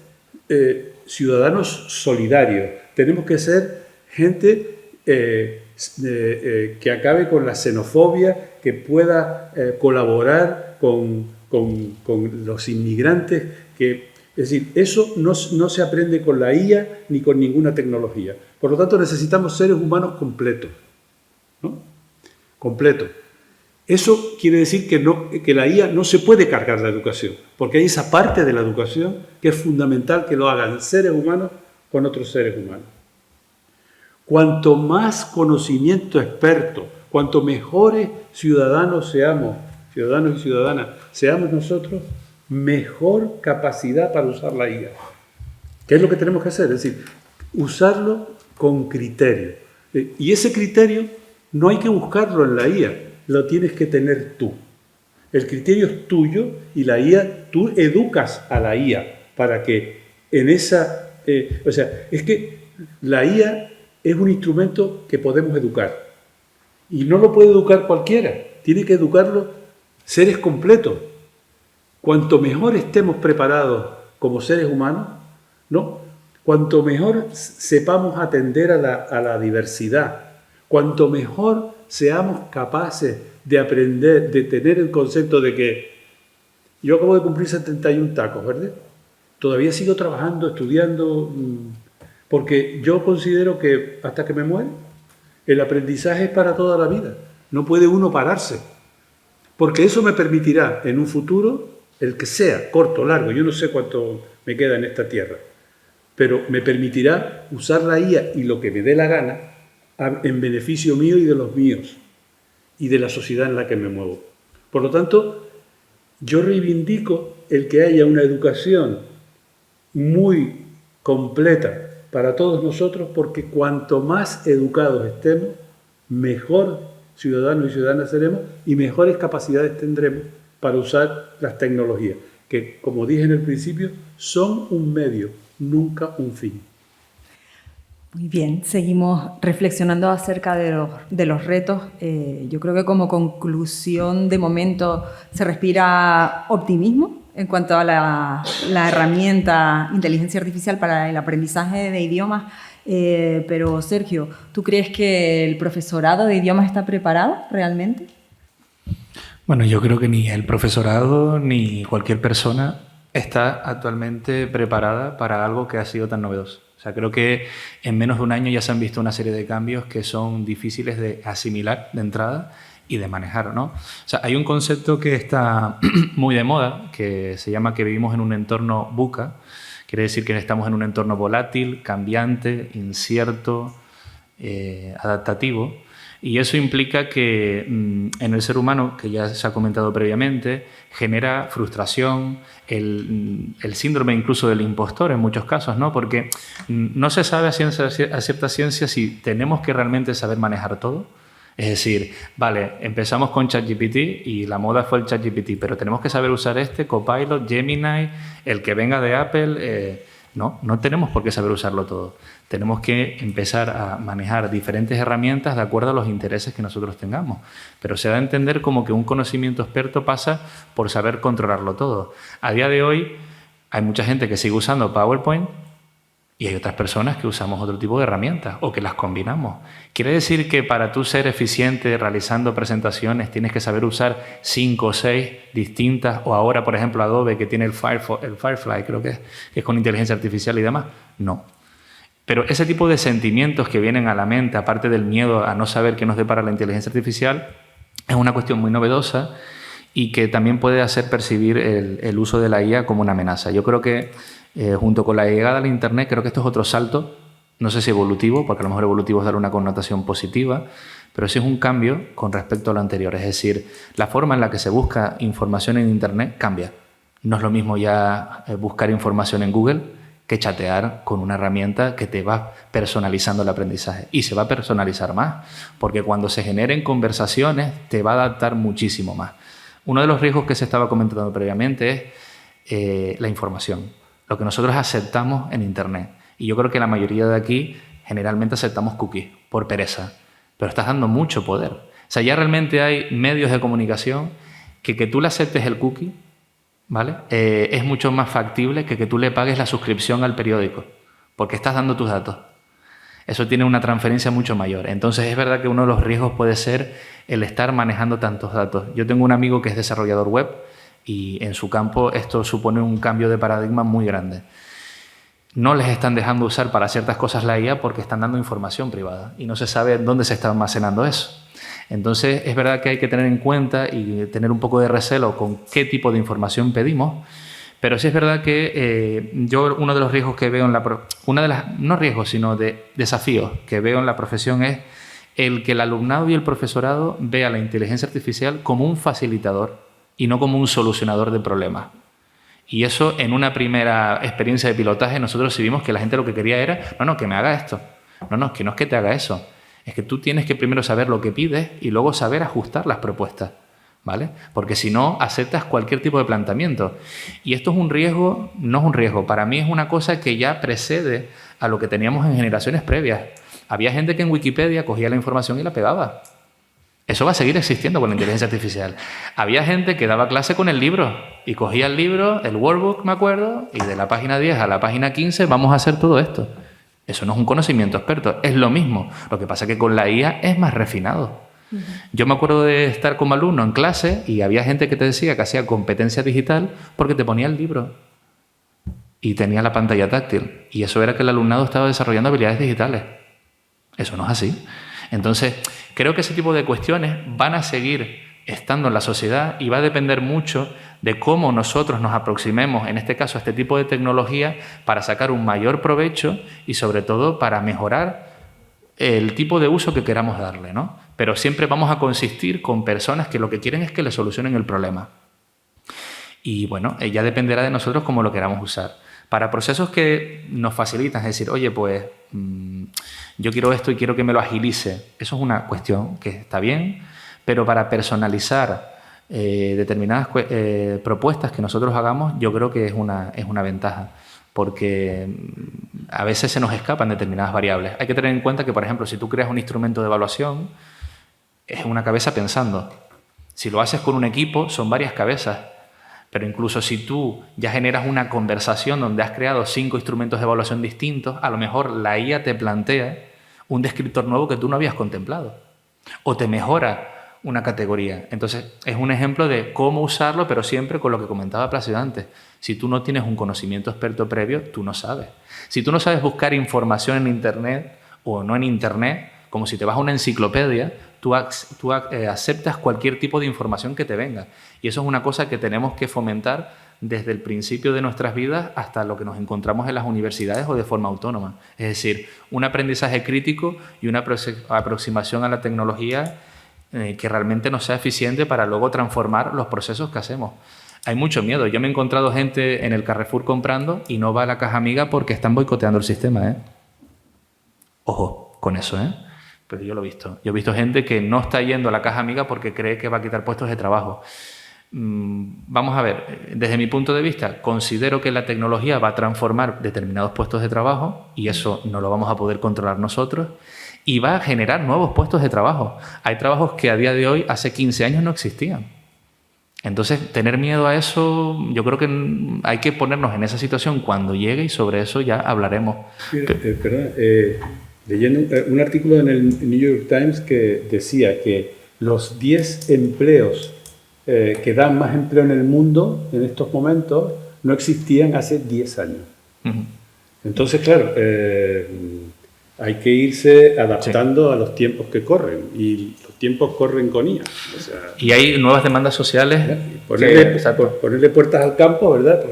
ciudadanos solidarios, tenemos que ser gente que acabe con la xenofobia, que pueda colaborar con los inmigrantes, es decir, eso no se aprende con la IA ni con ninguna tecnología. Por lo tanto, necesitamos seres humanos completos, ¿no? Completos. Eso quiere decir que la IA no se puede cargar la educación, porque hay esa parte de la educación que es fundamental que lo hagan seres humanos con otros seres humanos. Cuanto más conocimiento experto, cuanto mejores ciudadanos seamos, ciudadanos y ciudadanas, seamos nosotros, mejor capacidad para usar la IA. ¿Qué es lo que tenemos que hacer? Es decir, usarlo con criterio. Y ese criterio no hay que buscarlo en la IA, lo tienes que tener tú. El criterio es tuyo y la IA, tú educas a la IA para que en esa... o sea, es que la IA es un instrumento que podemos educar. Y no lo puede educar cualquiera. Tiene que educarlo seres completos. Cuanto mejor estemos preparados como seres humanos, ¿no? Cuanto mejor sepamos atender a la diversidad, cuanto mejor seamos capaces de aprender, de tener el concepto de que yo acabo de cumplir 71 tacos, ¿verdad? Todavía sigo trabajando, estudiando, porque yo considero que hasta que me muera, el aprendizaje es para toda la vida. No puede uno pararse, porque eso me permitirá en un futuro, el que sea, corto, largo, yo no sé cuánto me queda en esta tierra, pero me permitirá usar la IA y lo que me dé la gana en beneficio mío y de los míos y de la sociedad en la que me muevo. Por lo tanto, yo reivindico el que haya una educación muy completa para todos nosotros, porque cuanto más educados estemos, mejor ciudadanos y ciudadanas seremos y mejores capacidades tendremos para usar las tecnologías, que, como dije en el principio, son un medio, nunca un fin. Muy bien, seguimos reflexionando acerca de los retos. Yo creo que como conclusión, de momento, se respira optimismo en cuanto a la herramienta inteligencia artificial para el aprendizaje de idiomas. Pero, Sergio, ¿tú crees que el profesorado de idiomas está preparado realmente? Bueno, yo creo que ni el profesorado ni cualquier persona está actualmente preparada para algo que ha sido tan novedoso. O sea, creo que en menos de un año ya se han visto una serie de cambios que son difíciles de asimilar de entrada y de manejar, ¿no? O sea, hay un concepto que está muy de moda, que se llama que vivimos en un entorno VUCA. Quiere decir que estamos en un entorno volátil, cambiante, incierto, adaptativo. Y eso implica que en el ser humano, que ya se ha comentado previamente, genera frustración, el síndrome incluso del impostor en muchos casos, ¿no? Porque no se sabe a cierta ciencia si tenemos que realmente saber manejar todo. Es decir, vale, empezamos con ChatGPT y la moda fue el ChatGPT, pero tenemos que saber usar Copilot, Gemini, el que venga de Apple. No tenemos por qué saber usarlo todo. Tenemos que empezar a manejar diferentes herramientas de acuerdo a los intereses que nosotros tengamos. Pero se da a entender como que un conocimiento experto pasa por saber controlarlo todo. A día de hoy hay mucha gente que sigue usando PowerPoint y hay otras personas que usamos otro tipo de herramientas o que las combinamos. Quiere decir que para tú ser eficiente realizando presentaciones tienes que saber usar 5 o 6 distintas, o ahora, por ejemplo, Adobe, que tiene el Firefly, creo que es con inteligencia artificial y demás. No. Pero ese tipo de sentimientos que vienen a la mente, aparte del miedo a no saber qué nos depara la inteligencia artificial, es una cuestión muy novedosa y que también puede hacer percibir el uso de la IA como una amenaza. Yo creo que junto con la llegada al Internet, creo que esto es otro salto, no sé si evolutivo, porque a lo mejor evolutivo es dar una connotación positiva, pero sí es un cambio con respecto a lo anterior. Es decir, la forma en la que se busca información en Internet cambia. No es lo mismo ya buscar información en Google que chatear con una herramienta que te va personalizando el aprendizaje. Y se va a personalizar más, porque cuando se generen conversaciones te va a adaptar muchísimo más. Uno de los riesgos que se estaba comentando previamente es la información. Lo que nosotros aceptamos en Internet. Y yo creo que la mayoría de aquí generalmente aceptamos cookies por pereza. Pero estás dando mucho poder. O sea, ya realmente hay medios de comunicación que tú le aceptes el cookie, ¿vale? Es mucho más factible que tú le pagues la suscripción al periódico, porque estás dando tus datos. Eso tiene una transferencia mucho mayor. Entonces es verdad que uno de los riesgos puede ser el estar manejando tantos datos. Yo tengo un amigo que es desarrollador web, y en su campo esto supone un cambio de paradigma muy grande. No les están dejando usar para ciertas cosas la IA porque están dando información privada y no se sabe dónde se está almacenando eso. Entonces es verdad que hay que tener en cuenta y tener un poco de recelo con qué tipo de información pedimos, pero sí es verdad que yo uno de los riesgos que veo no riesgos, sino de desafíos que veo en la profesión es el que el alumnado y el profesorado vea la inteligencia artificial como un facilitador y no como un solucionador de problemas. Y eso, en una primera experiencia de pilotaje, nosotros sí vimos que la gente lo que quería era, que me haga esto. No es que te haga eso. Es que tú tienes que primero saber lo que pides y luego saber ajustar las propuestas. ¿vale? Porque si no, aceptas cualquier tipo de planteamiento. Y esto es un riesgo, no es un riesgo, para mí es una cosa que ya precede a lo que teníamos en generaciones previas. Había gente que en Wikipedia cogía la información y la pegaba. Eso va a seguir existiendo con la inteligencia artificial. Había gente que daba clase con el libro y cogía el libro, el workbook, me acuerdo, y de la página 10 a la página 15 vamos a hacer todo esto. Eso no es un conocimiento experto, es lo mismo. Lo que pasa es que con la IA es más refinado. Yo me acuerdo de estar como alumno en clase y había gente que te decía que hacía competencia digital porque te ponía el libro y tenía la pantalla táctil. Y eso era que el alumnado estaba desarrollando habilidades digitales. Eso no es así. Entonces, creo que ese tipo de cuestiones van a seguir estando en la sociedad y va a depender mucho de cómo nosotros nos aproximemos, en este caso, a este tipo de tecnología para sacar un mayor provecho y, sobre todo, para mejorar el tipo de uso que queramos darle, ¿no? Pero siempre vamos a consistir con personas que lo que quieren es que le solucionen el problema. Y bueno, ya dependerá de nosotros cómo lo queramos usar. Para procesos que nos facilitan, es decir, oye, pues yo quiero esto y quiero que me lo agilice. Eso es una cuestión que está bien, pero para personalizar determinadas propuestas que nosotros hagamos, yo creo que es una ventaja, porque a veces se nos escapan determinadas variables. Hay que tener en cuenta que, por ejemplo, si tú creas un instrumento de evaluación, es una cabeza pensando. Si lo haces con un equipo, son varias cabezas. Pero incluso si tú ya generas una conversación donde has creado 5 instrumentos de evaluación distintos, a lo mejor la IA te plantea un descriptor nuevo que tú no habías contemplado. O te mejora una categoría. Entonces, es un ejemplo de cómo usarlo, pero siempre con lo que comentaba Plácido antes. Si tú no tienes un conocimiento experto previo, tú no sabes. Si tú no sabes buscar información en Internet o no en Internet, como si te vas a una enciclopedia, tú aceptas cualquier tipo de información que te venga. Y eso es una cosa que tenemos que fomentar desde el principio de nuestras vidas hasta lo que nos encontramos en las universidades o de forma autónoma. Es decir, un aprendizaje crítico y una aproximación a la tecnología que realmente nos sea eficiente para luego transformar los procesos que hacemos. Hay mucho miedo. Yo me he encontrado gente en el Carrefour comprando y no va a la caja amiga porque están boicoteando el sistema, ¿eh? Ojo con eso, ¿eh? Pero yo lo he visto. Yo he visto gente que no está yendo a la caja amiga porque cree que va a quitar puestos de trabajo. Vamos a ver, desde mi punto de vista, considero que la tecnología va a transformar determinados puestos de trabajo y eso no lo vamos a poder controlar nosotros y va a generar nuevos puestos de trabajo. Hay trabajos que a día de hoy, hace 15 años, no existían. Entonces, tener miedo a eso, yo creo que hay que ponernos en esa situación cuando llegue y sobre eso ya hablaremos. Leyendo un artículo en el New York Times que decía que los 10 empleos que dan más empleo en el mundo en estos momentos no existían hace 10 años. Entonces, claro, hay que irse adaptando a los tiempos que corren y los tiempos corren con IA. O sea, y hay nuevas demandas sociales. Ponerle puertas al campo, ¿verdad?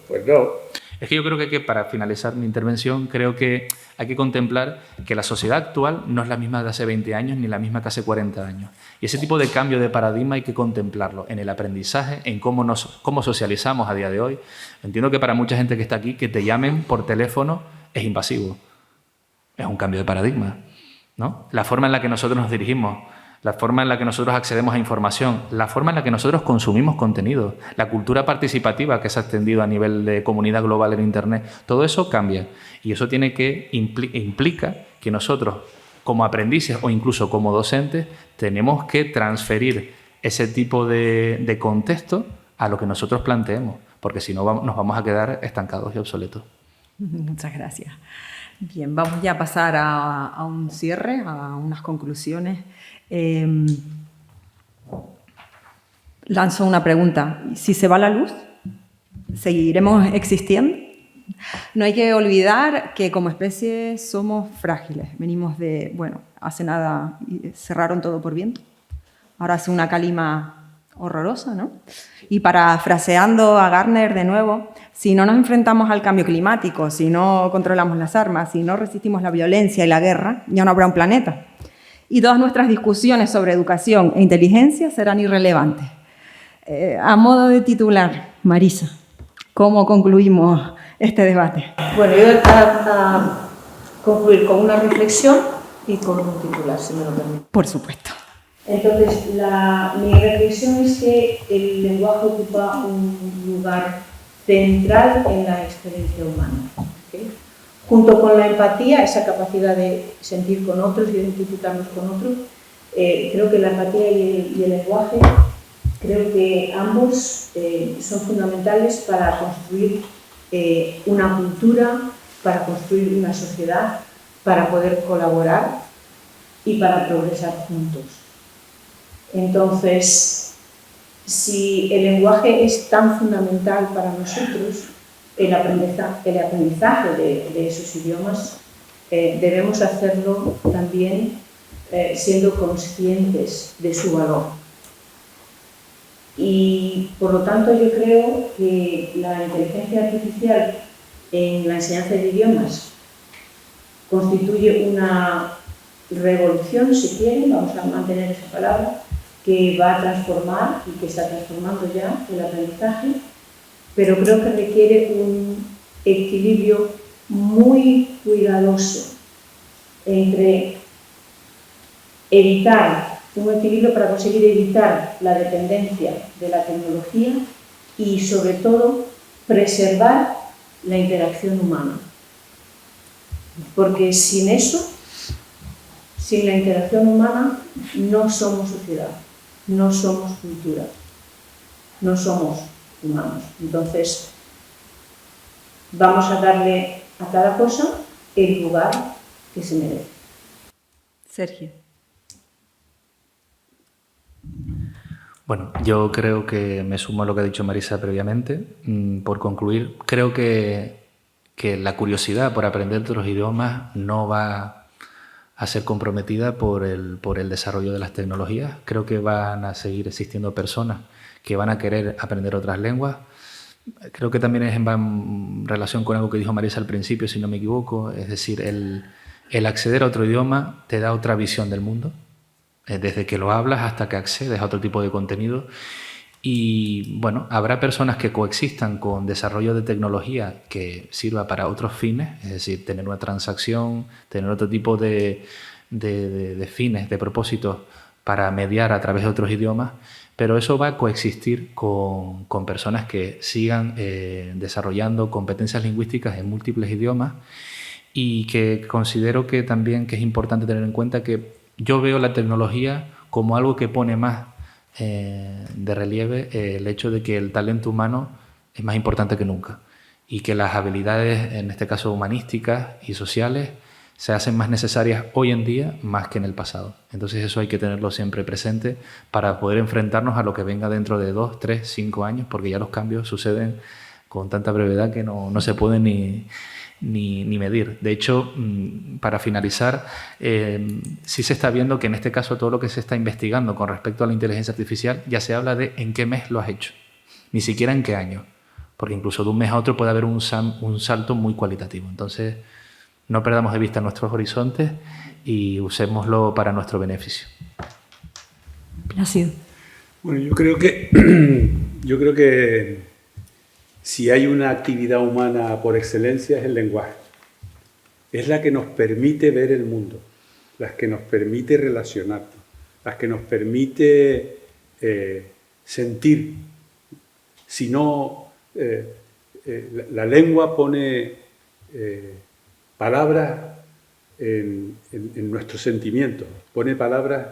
Pues no. Es que yo creo que para finalizar mi intervención, creo que hay que contemplar que la sociedad actual no es la misma de hace 20 años ni la misma que hace 40 años. Y ese tipo de cambio de paradigma hay que contemplarlo en el aprendizaje, en cómo socializamos a día de hoy. Entiendo que para mucha gente que está aquí, que te llamen por teléfono es invasivo. Es un cambio de paradigma, ¿no? La forma en la que nosotros nos dirigimos, la forma en la que nosotros accedemos a información, la forma en la que nosotros consumimos contenido, la cultura participativa que se ha extendido a nivel de comunidad global en Internet, todo eso cambia. Y eso implica que nosotros, como aprendices o incluso como docentes, tenemos que transferir ese tipo de contexto a lo que nosotros planteemos, porque si no nos vamos a quedar estancados y obsoletos. Muchas gracias. Bien, vamos ya a pasar a un cierre, a unas conclusiones. Lanzo una pregunta. Si se va la luz, ¿seguiremos existiendo? No hay que olvidar que como especie somos frágiles. Venimos de, bueno, hace nada cerraron todo por viento. Ahora hace una calima horrorosa, ¿no? Y parafraseando a Gardner de nuevo, si no nos enfrentamos al cambio climático, si no controlamos las armas, si no resistimos la violencia y la guerra, ya no habrá un planeta. Y todas nuestras discusiones sobre educación e inteligencia serán irrelevantes. A modo de titular, Marisa, ¿cómo concluimos este debate? Bueno, yo voy a concluir con una reflexión y con un titular, si me lo permite. Por supuesto. Entonces, mi reflexión es que el lenguaje ocupa un lugar central en la experiencia humana. ¿Okay? Junto con la empatía, esa capacidad de sentir con otros, identificarnos con otros, creo que la empatía y el lenguaje, creo que ambos son fundamentales para construir una cultura, para construir una sociedad, para poder colaborar y para progresar juntos. Entonces, si el lenguaje es tan fundamental para nosotros, el aprendizaje de esos idiomas, debemos hacerlo también siendo conscientes de su valor. Y por lo tanto yo creo que la inteligencia artificial en la enseñanza de idiomas constituye una revolución, si quieren, vamos a mantener esa palabra, que va a transformar y que está transformando ya el aprendizaje, pero creo que requiere un equilibrio muy cuidadoso entre un equilibrio para conseguir evitar la dependencia de la tecnología y, sobre todo, preservar la interacción humana. Porque sin eso, sin la interacción humana, no somos sociedad, no somos cultura, no somos humanos. Entonces, vamos a darle a cada cosa el lugar que se merece. Sergio. Bueno, yo creo que me sumo a lo que ha dicho Marisa previamente. Por concluir, creo que la curiosidad por aprender otros idiomas no va a ser comprometida por el desarrollo de las tecnologías. Creo que van a seguir existiendo personas que van a querer aprender otras lenguas. Creo que también va en relación con algo que dijo Marisa al principio, si no me equivoco. Es decir, el acceder a otro idioma te da otra visión del mundo, desde que lo hablas hasta que accedes a otro tipo de contenido. Y bueno, habrá personas que coexistan con desarrollo de tecnología que sirva para otros fines, es decir, tener una transacción, tener otro tipo de fines, de propósitos para mediar a través de otros idiomas, pero eso va a coexistir con personas que sigan desarrollando competencias lingüísticas en múltiples idiomas, y que considero que también que es importante tener en cuenta que yo veo la tecnología como algo que pone más de relieve el hecho de que el talento humano es más importante que nunca y que las habilidades, en este caso humanísticas y sociales, se hacen más necesarias hoy en día más que en el pasado. Entonces eso hay que tenerlo siempre presente para poder enfrentarnos a lo que venga dentro de 2, 3, 5 años, porque ya los cambios suceden con tanta brevedad que no se pueden ni medir. De hecho, para finalizar, sí se está viendo que en este caso todo lo que se está investigando con respecto a la inteligencia artificial ya se habla de en qué mes lo has hecho, ni siquiera en qué año, porque incluso de un mes a otro puede haber un salto muy cualitativo. Entonces, no perdamos de vista nuestros horizontes y usémoslo para nuestro beneficio. Plácido. Bueno, yo creo que si hay una actividad humana por excelencia es el lenguaje. Es la que nos permite ver el mundo, la que nos permite relacionarnos, la que nos permite sentir. Si no, la lengua pone palabras en nuestros sentimientos, pone palabras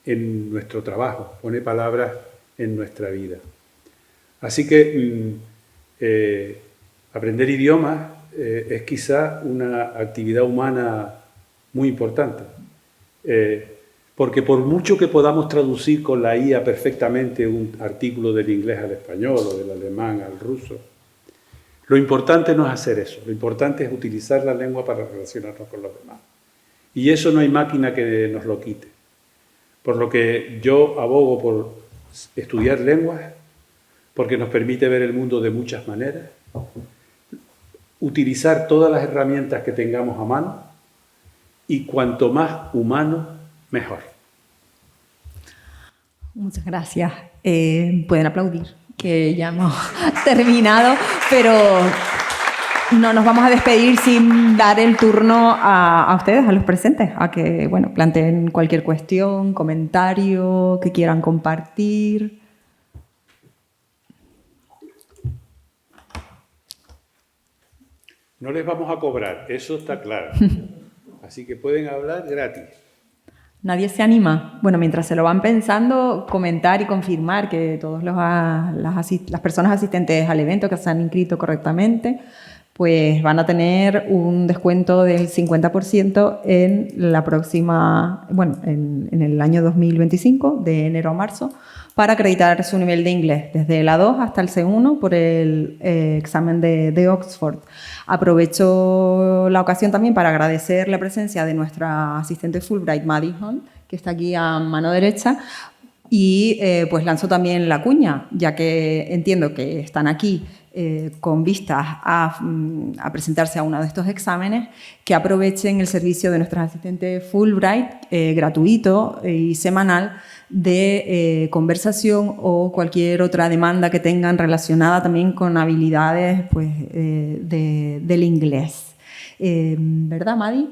en nuestro trabajo, pone palabras en nuestra vida. Así que aprender idiomas es quizá una actividad humana muy importante, porque por mucho que podamos traducir con la IA perfectamente un artículo del inglés al español o del alemán al ruso, lo importante no es hacer eso, lo importante es utilizar la lengua para relacionarnos con los demás. Y eso no hay máquina que nos lo quite. Por lo que yo abogo por estudiar lenguas, porque nos permite ver el mundo de muchas maneras, utilizar todas las herramientas que tengamos a mano, y cuanto más humano, mejor. Muchas gracias. Pueden aplaudir, que ya hemos terminado, pero no nos vamos a despedir sin dar el turno a ustedes, a los presentes, a que bueno, planteen cualquier cuestión, comentario que quieran compartir. No les vamos a cobrar, eso está claro. Así que pueden hablar gratis. ¿Nadie se anima? Bueno, mientras se lo van pensando, comentar y confirmar que todas las personas asistentes al evento que se han inscrito correctamente, pues van a tener un descuento del 50% en la próxima, bueno, en el año 2025, de enero a marzo, para acreditar su nivel de inglés, desde el A2 hasta el C1 por el examen de Oxford. Aprovecho la ocasión también para agradecer la presencia de nuestra asistente Fulbright, Maddie Hunt, que está aquí a mano derecha, y pues lanzo también la cuña, ya que entiendo que están aquí con vistas a presentarse a uno de estos exámenes, que aprovechen el servicio de nuestros asistentes Fulbright, gratuito y semanal, de conversación o cualquier otra demanda que tengan relacionada también con habilidades pues, del inglés. ¿Verdad, Maddie?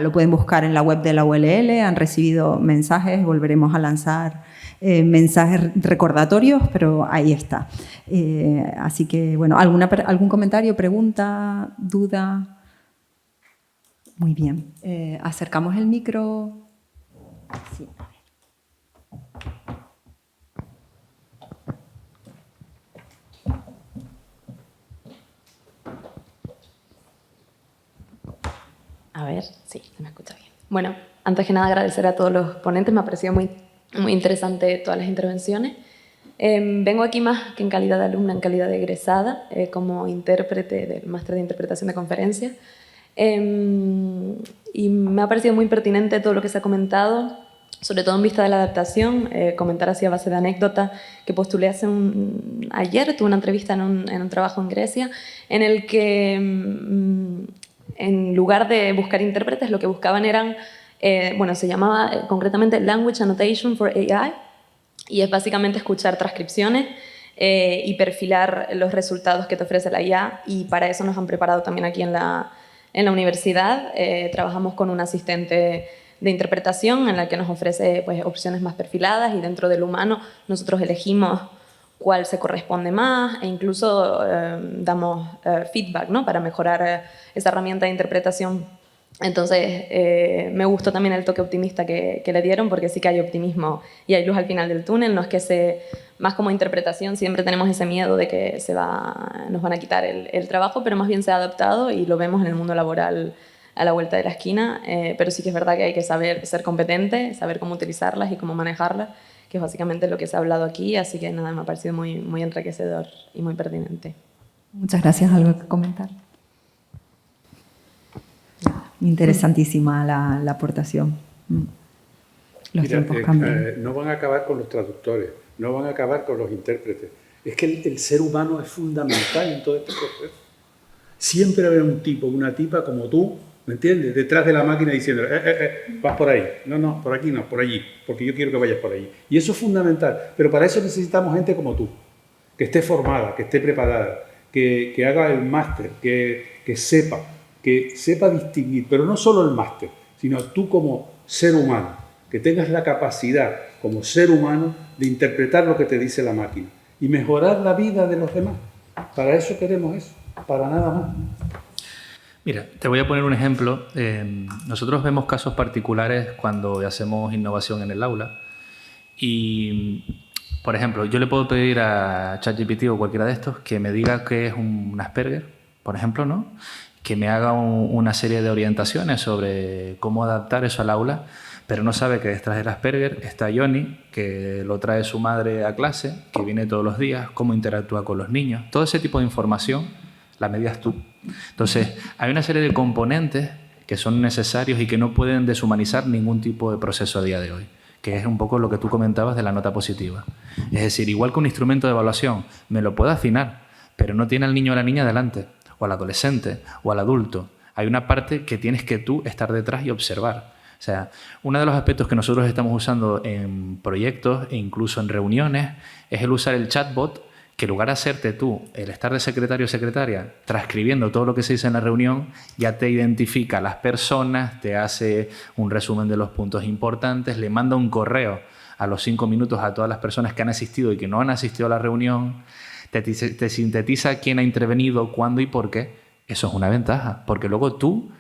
Lo pueden buscar en la web de la ULL, han recibido mensajes, volveremos a lanzar mensajes recordatorios, pero ahí está. Así que, bueno, ¿algún comentario, pregunta, duda? Muy bien. Acercamos el micro. Sí. A ver, sí, se me escucha bien. Bueno, antes que nada agradecer a todos los ponentes, me ha parecido muy interesante todas las intervenciones. Vengo aquí más que en calidad de alumna, en calidad de egresada, como intérprete del máster de interpretación de conferencias. Y me ha parecido muy pertinente todo lo que se ha comentado, sobre todo en vista de la adaptación. Comentar así a base de anécdota que postulé ayer, tuve una entrevista en un trabajo en Grecia, en el que en lugar de buscar intérpretes, lo que buscaban eran, bueno, se llamaba concretamente Language Annotation for AI, y es básicamente escuchar transcripciones y perfilar los resultados que te ofrece la IA, y para eso nos han preparado también aquí en la universidad. Trabajamos con un asistente de interpretación en la que nos ofrece pues, opciones más perfiladas, y dentro del humano nosotros elegimos cuál se corresponde más, e incluso damos feedback, ¿no? Para mejorar esa herramienta de interpretación. Entonces, me gustó también el toque optimista que le dieron, porque sí que hay optimismo y hay luz al final del túnel. No es que más como interpretación siempre tenemos ese miedo de que nos van a quitar el trabajo, pero más bien se ha adaptado y lo vemos en el mundo laboral a la vuelta de la esquina. Pero sí que es verdad que hay que saber ser competente, saber cómo utilizarlas y cómo manejarlas, que es básicamente lo que se ha hablado aquí. Así que nada, me ha parecido muy, muy enriquecedor y muy pertinente. Muchas gracias. ¿Algo que comentar? Interesantísima la aportación. Los tiempos cambian. No van a acabar con los traductores, no van a acabar con los intérpretes. Es que el ser humano es fundamental en todo este proceso. Siempre va a haber un tipo, una tipa como tú, ¿me entiendes? Detrás de la máquina diciendo, vas por ahí. No, por aquí no, por allí, porque yo quiero que vayas por allí. Y eso es fundamental. Pero para eso necesitamos gente como tú, que esté formada, que esté preparada, que haga el máster, que sepa distinguir, pero no solo el máster, sino tú como ser humano, que tengas la capacidad como ser humano de interpretar lo que te dice la máquina y mejorar la vida de los demás. Para eso queremos eso, para nada más. Mira, te voy a poner un ejemplo. Nosotros vemos casos particulares cuando hacemos innovación en el aula y, por ejemplo, yo le puedo pedir a ChatGPT o cualquiera de estos que me diga qué es un Asperger, por ejemplo, ¿no? Que me haga una serie de orientaciones sobre cómo adaptar eso al aula, pero no sabe que detrás del Asperger está Johnny, que lo trae su madre a clase, que viene todos los días, cómo interactúa con los niños. Todo ese tipo de información la medias tú. Entonces, hay una serie de componentes que son necesarios y que no pueden deshumanizar ningún tipo de proceso a día de hoy, que es un poco lo que tú comentabas de la nota positiva. Es decir, igual que un instrumento de evaluación, me lo puedo afinar, pero no tiene al niño o a la niña delante, o al adolescente, o al adulto. Hay una parte que tienes que tú estar detrás y observar. O sea, uno de los aspectos que nosotros estamos usando en proyectos e incluso en reuniones es el usar el chatbot, que en lugar de hacerte tú el estar de secretario o secretaria transcribiendo todo lo que se dice en la reunión, ya te identifica a las personas, te hace un resumen de los puntos importantes, le manda un correo a los 5 minutos a todas las personas que han asistido y que no han asistido a la reunión, te sintetiza quién ha intervenido, cuándo y por qué. Eso es una ventaja, porque luego tú,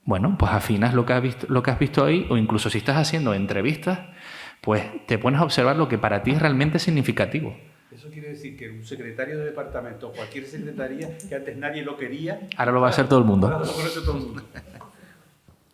bueno, pues afinas lo que has visto ahí, o incluso si estás haciendo entrevistas, pues te pones a observar lo que para ti es realmente significativo. Eso quiere decir que un secretario de departamento, cualquier secretaría que antes nadie lo quería, ahora lo va a hacer todo el mundo. Ahora lo va a hacer todo el mundo.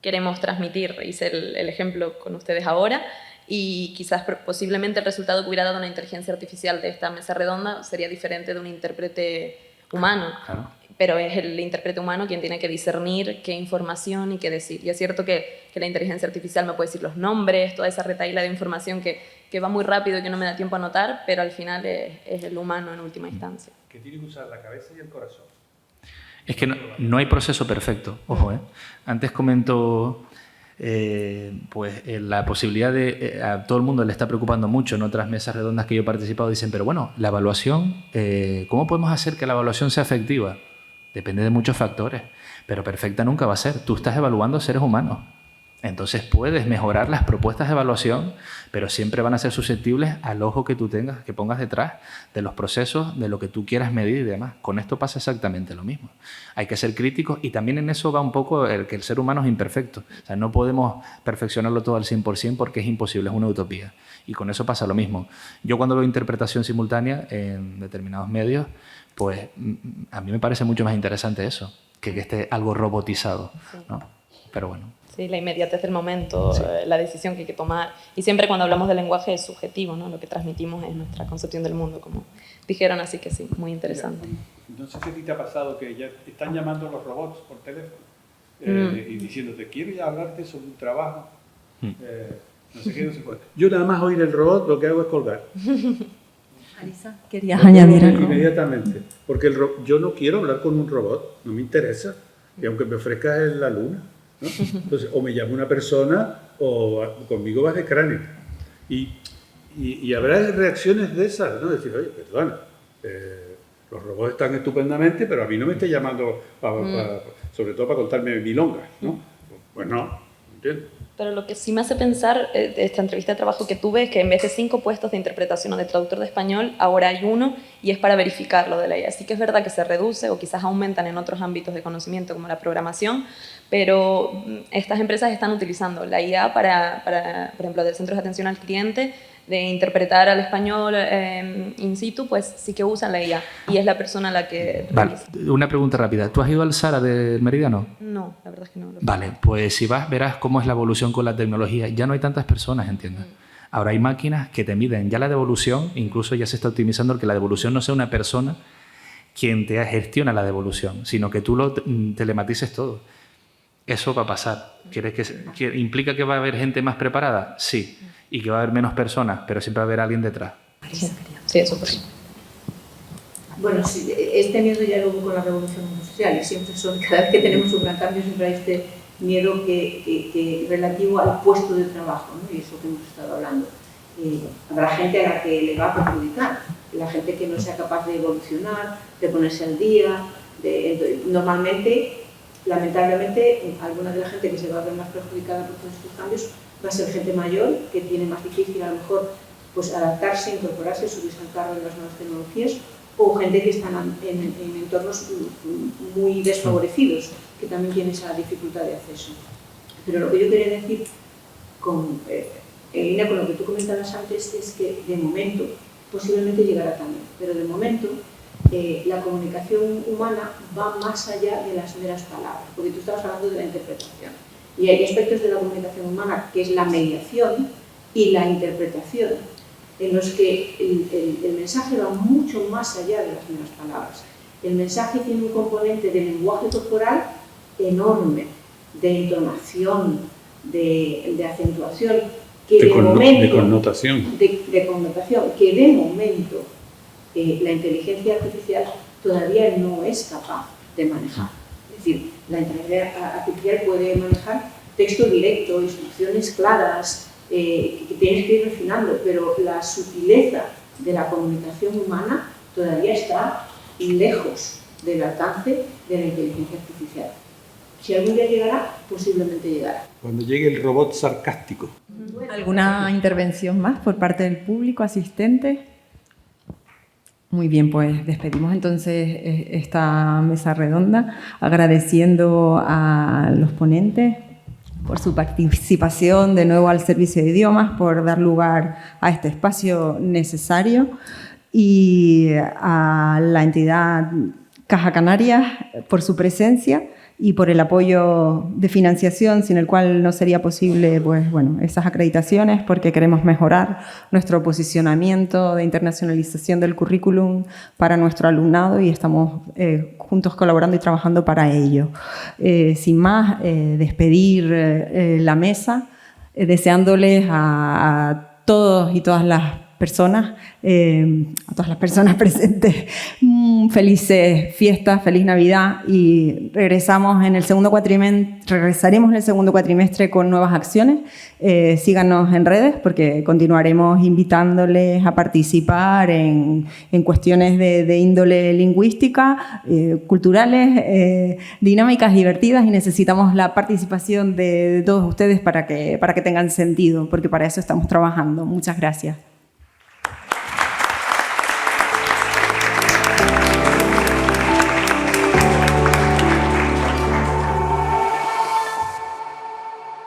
Queremos transmitir, hice el ejemplo con ustedes ahora, y quizás posiblemente el resultado que hubiera dado una inteligencia artificial de esta mesa redonda sería diferente de un intérprete humano. Claro. Pero es el intérprete humano quien tiene que discernir qué información y qué decir. Y es cierto que la inteligencia artificial me puede decir los nombres, toda esa retahíla de información que va muy rápido y que no me da tiempo a anotar, pero al final es el humano en última instancia. Que tiene que usar la cabeza y el corazón. Es que no hay proceso perfecto, ojo, ¿eh? Antes comentó la posibilidad de... a todo el mundo le está preocupando mucho en otras mesas redondas que yo he participado, dicen, pero bueno, la evaluación, ¿cómo podemos hacer que la evaluación sea efectiva? Depende de muchos factores, pero perfecta nunca va a ser. Tú estás evaluando seres humanos. Entonces puedes mejorar las propuestas de evaluación, pero siempre van a ser susceptibles al ojo que tú tengas, que pongas detrás de los procesos, de lo que tú quieras medir y demás. Con esto pasa exactamente lo mismo. Hay que ser críticos y también en eso va un poco que el ser humano es imperfecto. O sea, no podemos perfeccionarlo todo al 100% porque es imposible, es una utopía. Y con eso pasa lo mismo. Yo cuando veo interpretación simultánea en determinados medios, pues a mí me parece mucho más interesante eso, que esté algo robotizado, ¿no? Pero bueno. Sí, la inmediatez del momento, sí. La decisión que hay que tomar. Y siempre cuando hablamos del lenguaje es subjetivo, ¿no? Lo que transmitimos es nuestra concepción del mundo, como dijeron, así que sí, muy interesante. No sé si a ti te ha pasado que ya están llamando los robots por teléfono y diciéndote, quiero ya hablarte sobre un trabajo, no sé qué, no sé cuál. Yo nada más oír el robot lo que hago es colgar. Alisa, ¿querías añadir algo? Inmediatamente, porque yo no quiero hablar con un robot, no me interesa, y aunque me ofrezcas en la luna, ¿no? Entonces, o me llama una persona o conmigo vas de cráneo. Y habrá reacciones de esas, ¿no? Decir, oye, perdona, los robots están estupendamente, pero a mí no me esté llamando, sobre todo para contarme milongas, ¿no? Pues no, ¿entiendes? Pero lo que sí me hace pensar de esta entrevista de trabajo que tuve es que en vez de 5 puestos de interpretación o de traductor de español, ahora hay 1 y es para verificar lo de la IA. Así que es verdad que se reduce o quizás aumentan en otros ámbitos de conocimiento como la programación, pero estas empresas están utilizando la IA para por ejemplo, del centro de atención al cliente, de interpretar al español in situ, pues sí que usan la IA y es la persona a la que realiza. Vale, una pregunta rápida. ¿Tú has ido al SARA del Meridiano? No, la verdad es que no. Vale, pues si vas verás cómo es la evolución con la tecnología. Ya no hay tantas personas, ¿entiendes? Ahora hay máquinas que te miden ya la devolución, incluso ya se está optimizando el que la devolución no sea una persona quien te gestiona la devolución, sino que tú lo telematices todo. Eso va a pasar. ¿Implica que va a haber gente más preparada? Sí. Y que va a haber menos personas, pero siempre va a haber alguien detrás. Sí, eso por sí. Bueno, sí, este miedo ya luego con la revolución industrial, y siempre cada vez que tenemos un gran cambio siempre hay este miedo que relativo al puesto de trabajo, ¿no? Y eso que hemos estado hablando. Habrá gente a la que le va a perjudicar, la gente que no sea capaz de evolucionar, de ponerse al día, normalmente, lamentablemente, alguna de la gente que se va a ver más perjudicada por todos estos cambios va a ser gente mayor, que tiene más difícil a lo mejor pues, adaptarse, incorporarse, subirse al carro de las nuevas tecnologías, o gente que está en entornos muy desfavorecidos, que también tiene esa dificultad de acceso. Pero lo que yo quería decir, en línea con lo que tú comentabas antes, es que de momento, posiblemente llegará también, pero de momento la comunicación humana va más allá de las meras palabras, porque tú estabas hablando de la interpretación. Y hay aspectos de la comunicación humana, que es la mediación y la interpretación, en los que el mensaje va mucho más allá de las meras palabras. El mensaje tiene un componente de lenguaje corporal enorme, de entonación, de acentuación, que de momento, de connotación. De connotación, que de momento la inteligencia artificial todavía no es capaz de manejar. Es decir, la inteligencia artificial puede manejar texto directo, instrucciones claras, que tienes que ir refinando, pero la sutileza de la comunicación humana todavía está lejos del alcance de la inteligencia artificial. Si algún día llegará, posiblemente llegará. Cuando llegue el robot sarcástico. ¿Alguna intervención más por parte del público asistente? Muy bien, pues despedimos entonces esta mesa redonda, agradeciendo a los ponentes por su participación de nuevo al Servicio de Idiomas, por dar lugar a este espacio necesario, y a la entidad Caja Canarias por su presencia y por el apoyo de financiación, sin el cual no sería posible, pues, bueno, esas acreditaciones, porque queremos mejorar nuestro posicionamiento de internacionalización del currículum para nuestro alumnado y estamos juntos colaborando y trabajando para ello. Sin más, despedir la mesa, deseándoles a todos y todas las personas, a todas las personas presentes, felices fiestas, feliz Navidad, y regresaremos en el segundo cuatrimestre con nuevas acciones. Síganos en redes porque continuaremos invitándoles a participar en cuestiones de índole lingüística, culturales, dinámicas divertidas, y necesitamos la participación de todos ustedes para que tengan sentido, porque para eso estamos trabajando. Muchas gracias.